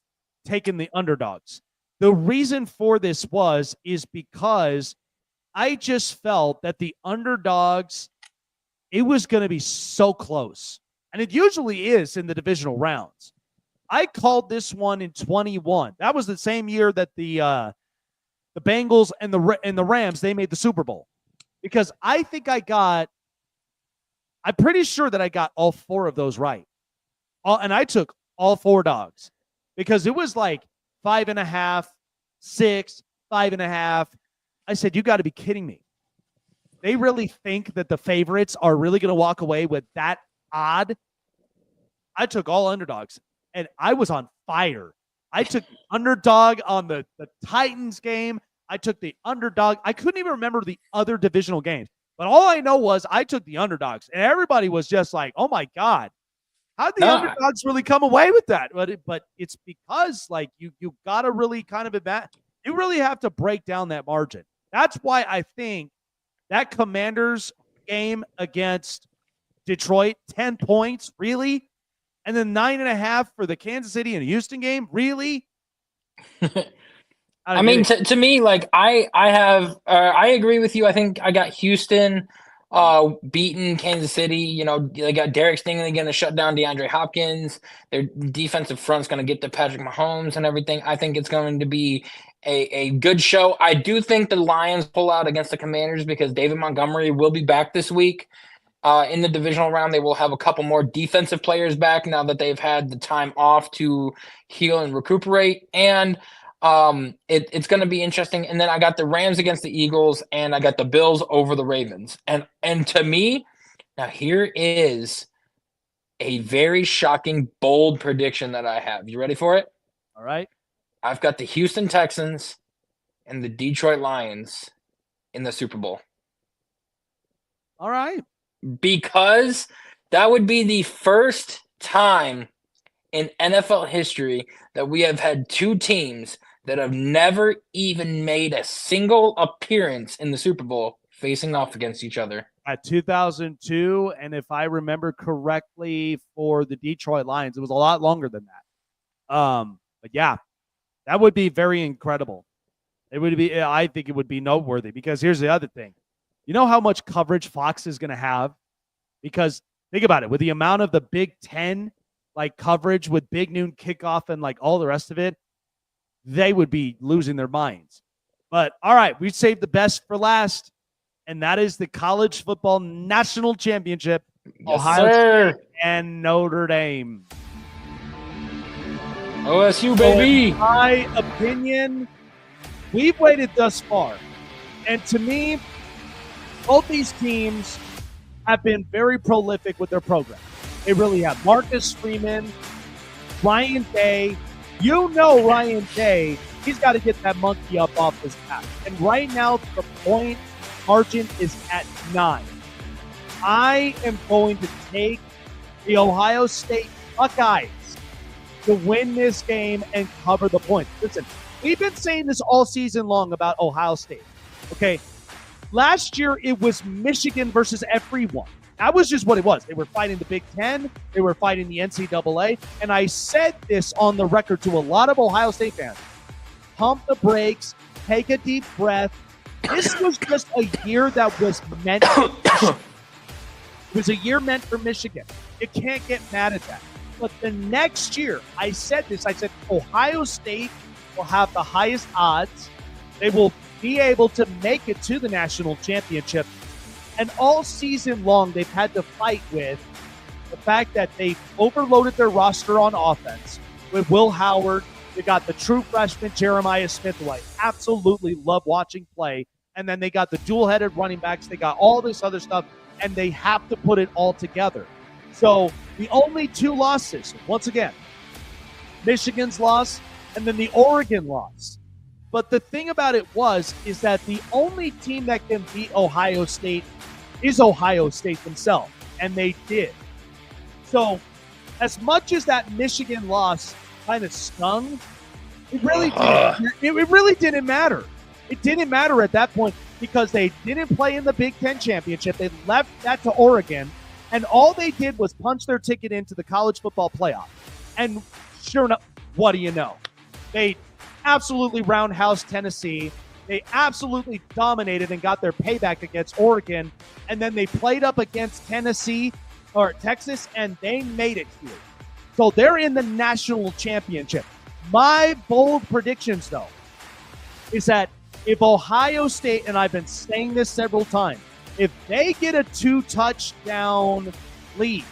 taking the underdogs. The reason for this is because I just felt that the underdogs, it was going to be so close. And it usually is in the divisional rounds. I called this one in 21. That was the same year that the Bengals and the Rams, they made the Super Bowl. Because I think I'm pretty sure that I got all four of those right. And I took all 4 dogs because it was like 5.5, 6, 5.5. I said, you got to be kidding me. They really think that the favorites are really going to walk away with that odd. I took all underdogs, and I was on fire. I took the underdog on the Titans game. I took the underdog. I couldn't even remember the other divisional games. But all I know was I took the underdogs, and everybody was just like, oh, my God. How did the underdogs really come away with that? But it's because, like, you got to really kind of you really have to break down that margin. That's why I think that Commanders game against Detroit, 10 points, really? And then 9.5 for the Kansas City and Houston game, really? I mean, to me, like I agree with you. I think I got Houston beating Kansas City. You know, they got Derek Stingley going to shut down DeAndre Hopkins. Their defensive front's going to get to Patrick Mahomes and everything. I think it's going to be a good show. I do think the Lions pull out against the Commanders because David Montgomery will be back this week. In the divisional round, they will have a couple more defensive players back now that they've had the time off to heal and recuperate. And it's going to be interesting. And then I got the Rams against the Eagles, and I got the Bills over the Ravens. And to me, now here is a very shocking, bold prediction that I have. You ready for it? All right. I've got the Houston Texans and the Detroit Lions in the Super Bowl. All right. Because that would be the first time in NFL history that we have had 2 teams that have never even made a single appearance in the Super Bowl facing off against each other. At 2002, and if I remember correctly, for the Detroit Lions, it was a lot longer than that. But yeah, that would be very incredible. It would be. I think it would be noteworthy because here's the other thing. You know how much coverage Fox is going to have? Because think about it, with the amount of the Big Ten like coverage with Big Noon kickoff and like all the rest of it, they would be losing their minds. But all right, we saved the best for last, and that is the college football national championship, Yes, Ohio sir. State and Notre Dame. OSU, baby. In my opinion, we've waited thus far. And to me, both these teams have been very prolific with their program. They really have. Marcus Freeman, Ryan Day. You know Ryan Day, he's got to get that monkey up off his back. And right now, the point margin is at 9. I am going to take the Ohio State Buckeyes to win this game and cover the points. Listen, we've been saying this all season long about Ohio State. Okay, last year it was Michigan versus everyone. That was just what it was. They were fighting the Big Ten. They were fighting the NCAA. And I said this on the record to a lot of Ohio State fans. Pump the brakes. Take a deep breath. This was just a year that was meant for Michigan. It was a year meant for Michigan. You can't get mad at that. But the next year, I said this. I said Ohio State will have the highest odds. They will be able to make it to the national championship. And all season long, they've had to fight with the fact that they overloaded their roster on offense with Will Howard. They got the true freshman Jeremiah Smith, who I absolutely love watching play. And then they got the dual-headed running backs. They got all this other stuff, and they have to put it all together. So the only 2 losses, once again, Michigan's loss and then the Oregon loss. But the thing about it is that the only team that can beat Ohio State is Ohio State themselves, and they did. So as much as that Michigan loss kind of stung, it really didn't matter. It didn't matter at that point because they didn't play in the Big Ten championship. They left that to Oregon, and all they did was punch their ticket into the college football playoff. And sure enough, what do you know? They absolutely roundhouse Tennessee. They absolutely dominated and got their payback against Oregon. And then they played up against Tennessee or Texas, and they made it here. So they're in the national championship. My bold predictions, though, is that if Ohio State, and I've been saying this several times, if they get a 2-touchdown lead,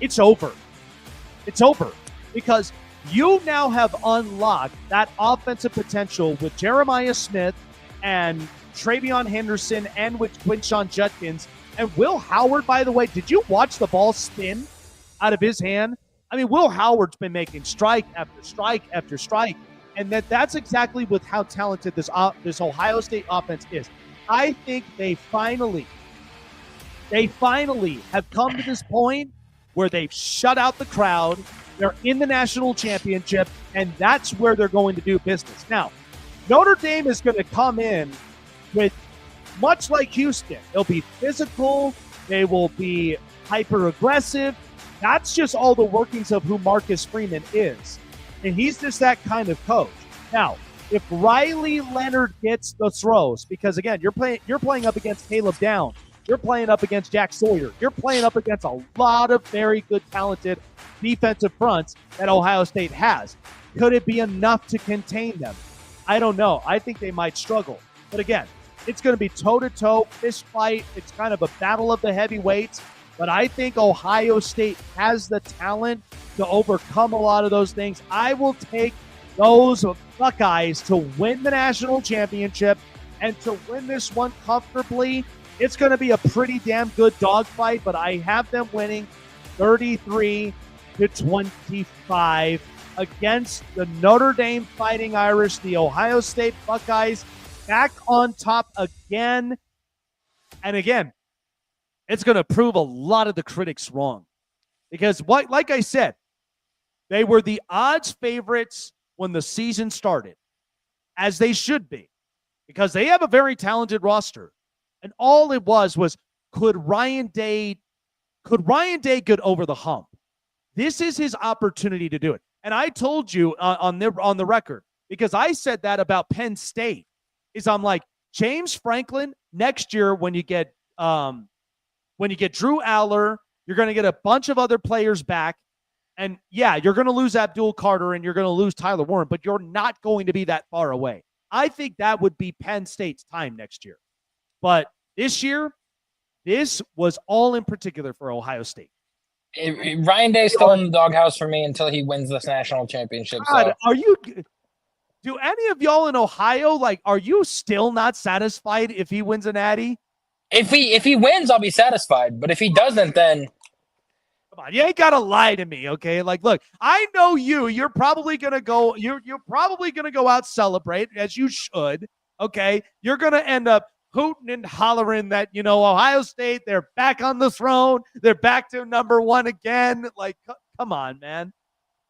it's over. It's over. because you now have unlocked that offensive potential with Jeremiah Smith and Travion Henderson and with Quinshon Judkins. And Will Howard, by the way, did you watch the ball spin out of his hand? I mean, Will Howard's been making strike after strike after strike. And that's exactly with how talented this Ohio State offense is. I think they finally have come to this point where they've shut out the crowd. They're in the national championship, and that's where they're going to do business. Now, Notre Dame is going to come in with, much like Houston, they'll be physical. They will be hyper-aggressive. That's just all the workings of who Marcus Freeman is. And he's just that kind of coach. Now, if Riley Leonard gets the throws, because, again, you're playing up against Caleb Downs. You're playing up against Jack Sawyer. You're playing up against a lot of very good, talented defensive fronts that Ohio State has. Could it be enough to contain them? I don't know. I think they might struggle. But again, it's going to be toe-to-toe, fist fight. It's kind of a battle of the heavyweights. But I think Ohio State has the talent to overcome a lot of those things. I will take those Buckeyes to win the national championship and to win this one comfortably. It's going to be a pretty damn good dogfight, but I have them winning 33-25 against the Notre Dame Fighting Irish, the Ohio State Buckeyes, back on top again. And again, it's going to prove a lot of the critics wrong. Because, like I said, they were the odds favorites when the season started, as they should be, because they have a very talented roster. And all it was could Ryan Day get over the hump? This is his opportunity to do it. And I told you on the record, because I said that about Penn State, is I'm like, James Franklin, next year when you get Drew Aller, you're going to get a bunch of other players back. And yeah, you're going to lose Abdul Carter and you're going to lose Tyler Warren, but you're not going to be that far away. I think that would be Penn State's time next year. But this year, this was all in particular for Ohio State. Ryan Day's still in the doghouse for me until he wins this national championship. God, do any of y'all in Ohio, are you still not satisfied if he wins a natty? If he wins, I'll be satisfied. But if he doesn't, then come on, you ain't gotta lie to me, okay? Look, I know you. You're probably gonna go. You're probably gonna go out celebrate, as you should. Okay, you're gonna end up hooting and hollering that Ohio State, they're back on the throne. They're back to number one again. Come on, man.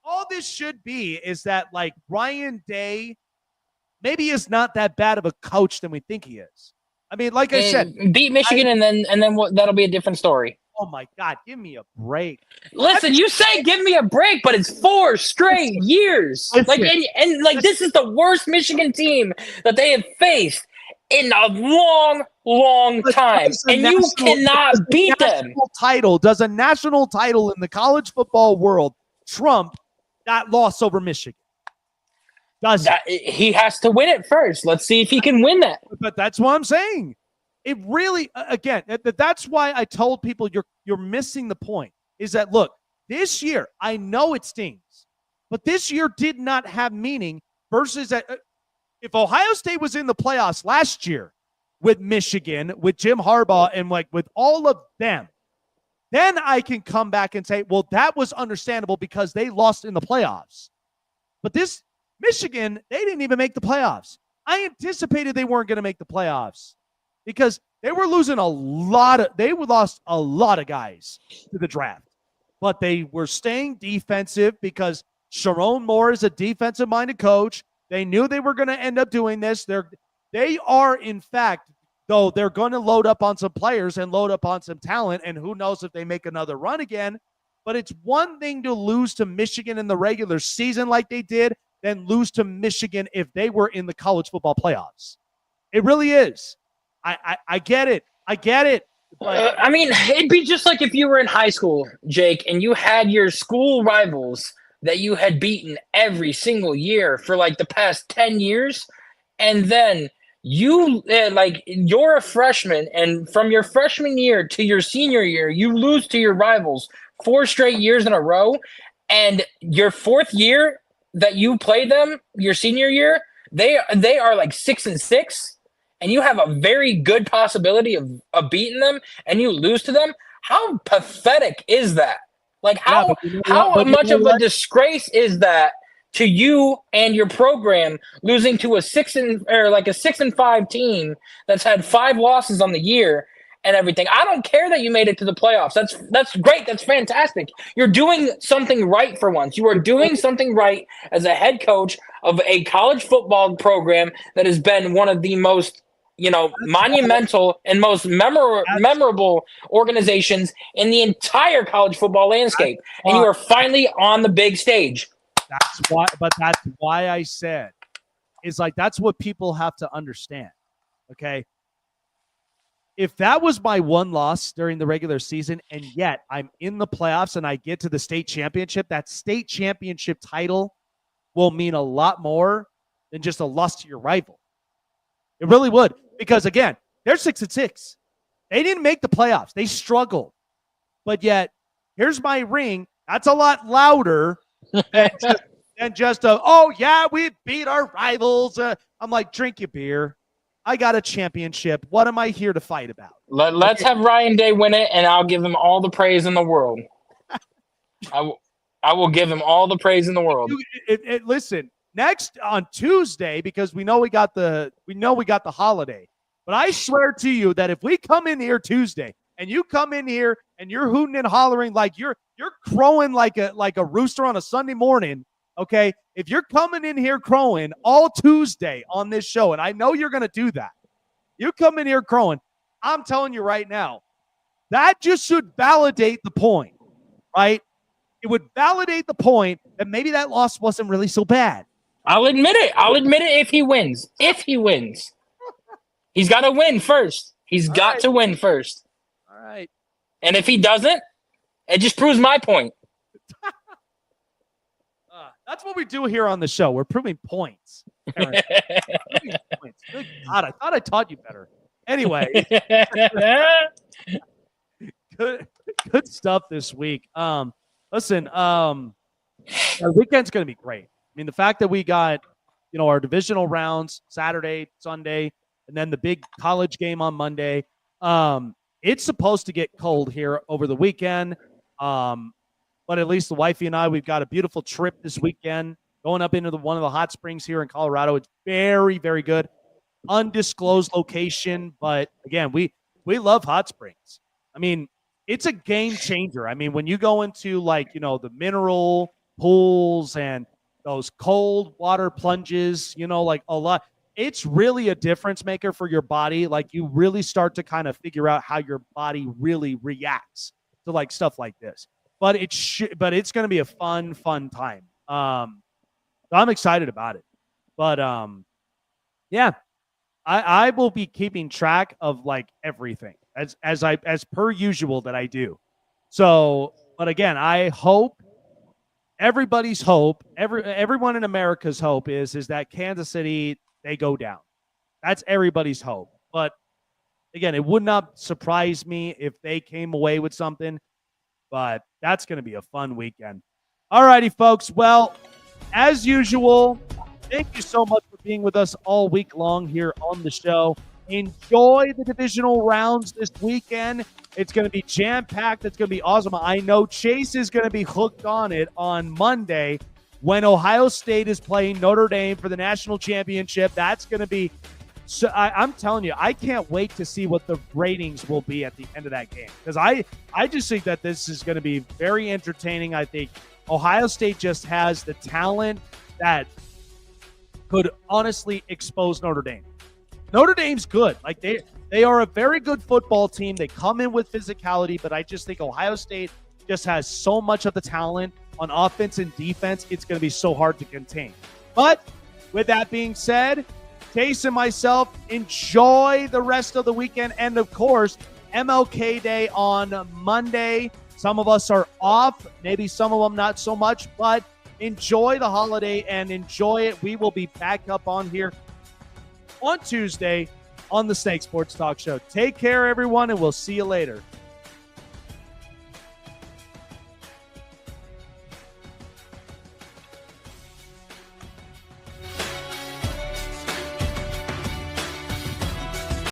All this should be is that Ryan Day maybe is not that bad of a coach than we think he is. I mean, like I said, beat Michigan, and then that'll be a different story. Oh my God, give me a break. Listen, you say give me a break, but it's 4 straight years. This is the worst Michigan team that they have faced in a long, long time. And you cannot beat them. Does a national title in the college football world trump that loss over Michigan? He has to win it first. Let's see if he can win that. But that's what I'm saying. It really, again, that's why I told people you're missing the point. Is that, look, this year, I know it stings, but this year did not have meaning versus if Ohio State was in the playoffs last year with Michigan, with Jim Harbaugh, and with all of them, then I can come back and say, well, that was understandable because they lost in the playoffs. But this Michigan, they didn't even make the playoffs. I anticipated they weren't going to make the playoffs because they were losing they lost a lot of guys to the draft. But they were staying defensive because Sharon Moore is a defensive-minded coach. They knew they were going to end up doing this. They are, in fact, though, they're going to load up on some players and load up on some talent, and who knows if they make another run again. But it's one thing to lose to Michigan in the regular season like they did than lose to Michigan if they were in the college football playoffs. It really is. I get it. I get it. But it'd be just like if you were in high school, Jake, and you had your school rivals that you had beaten every single year for the past 10 years. And then you're a freshman, and from your freshman year to your senior year, you lose to your rivals 4 straight years in a row. And your fourth year that you played them, your senior year, they are like 6-6, and you have a very good possibility of beating them, and you lose to them. How pathetic is that? Like how much of a disgrace is that to you and your program, losing to a 6-5 team that's had 5 losses on the year and everything? I don't care that you made it to the playoffs. That's great. That's fantastic. You're doing something right for once. You are doing something right as a head coach of a college football program that has been one of the most, monumental and most memorable organizations in the entire college football landscape. And you are finally on the big stage. That's why I said is like, that's what people have to understand. Okay. If that was my one loss during the regular season, and yet I'm in the playoffs and I get to the state championship, that state championship title will mean a lot more than just a loss to your rival. It really would. Because again, they're 6-6. They didn't make the playoffs. They struggled. But yet, here's my ring. That's a lot louder than just we beat our rivals. I'm like, drink your beer. I got a championship. What am I here to fight about? Let's have Ryan Day win it, and I'll give him all the praise in the world. I will give him all the praise in the world. Listen, next on Tuesday, because we know we got the holiday. But I swear to you that if we come in here Tuesday and you come in here and you're hooting and hollering like you're crowing like a rooster on a Sunday morning, okay? If you're coming in here crowing all Tuesday on this show, and I know you're going to do that, you come in here crowing, I'm telling you right now, that just should validate the point, right? It would validate the point that maybe that loss wasn't really so bad. I'll admit it if he wins. If he wins. He's got to win first. He's got to win first. All right. And if he doesn't, it just proves my point. That's what we do here on the show. We're proving points. Good God, I thought I taught you better. Anyway, good stuff this week. Listen, our weekend's going to be great. I mean, the fact that we got, our divisional rounds Saturday, Sunday, and then the big college game on Monday. It's supposed to get cold here over the weekend. But at least the wifey and I, we've got a beautiful trip this weekend going up into one of the hot springs here in Colorado. It's very, very good. Undisclosed location. But again, we love hot springs. I mean, it's a game changer. I mean, when you go into the mineral pools and those cold water plunges, a lot, it's really a difference maker for your body. Like you really start to kind of figure out how your body really reacts to stuff like this. But it's going to be a fun time. I'm excited about it. But yeah, I will be keeping track of everything as per usual that I do. So, but again, I hope everybody's hope, everyone in America's hope is that Kansas City, they go down. That's everybody's hope. But again, it would not surprise me if they came away with something. But that's going to be a fun weekend. All righty, folks. Well, as usual, thank you so much for being with us all week long here on the show. Enjoy the divisional rounds this weekend. It's going to be jam-packed. It's going to be awesome. I know Chase is going to be hooked on it on Monday when Ohio State is playing Notre Dame for the national championship. That's going to be so I'm telling you, I can't wait to see what the ratings will be at the end of that game. Because I just think that this is going to be very entertaining. I think Ohio State just has the talent that could honestly expose Notre Dame. Notre Dame's good. They are a very good football team. They come in with physicality, but I just think Ohio State just has so much of the talent on offense and defense. It's going to be so hard to contain. But with that being said, Chase and myself, enjoy the rest of the weekend. And, of course, MLK Day on Monday. Some of us are off, maybe some of them not so much, but enjoy the holiday and enjoy it. We will be back up on here on Tuesday on the Snake Sports Talk Show. Take care, everyone, and we'll see you later.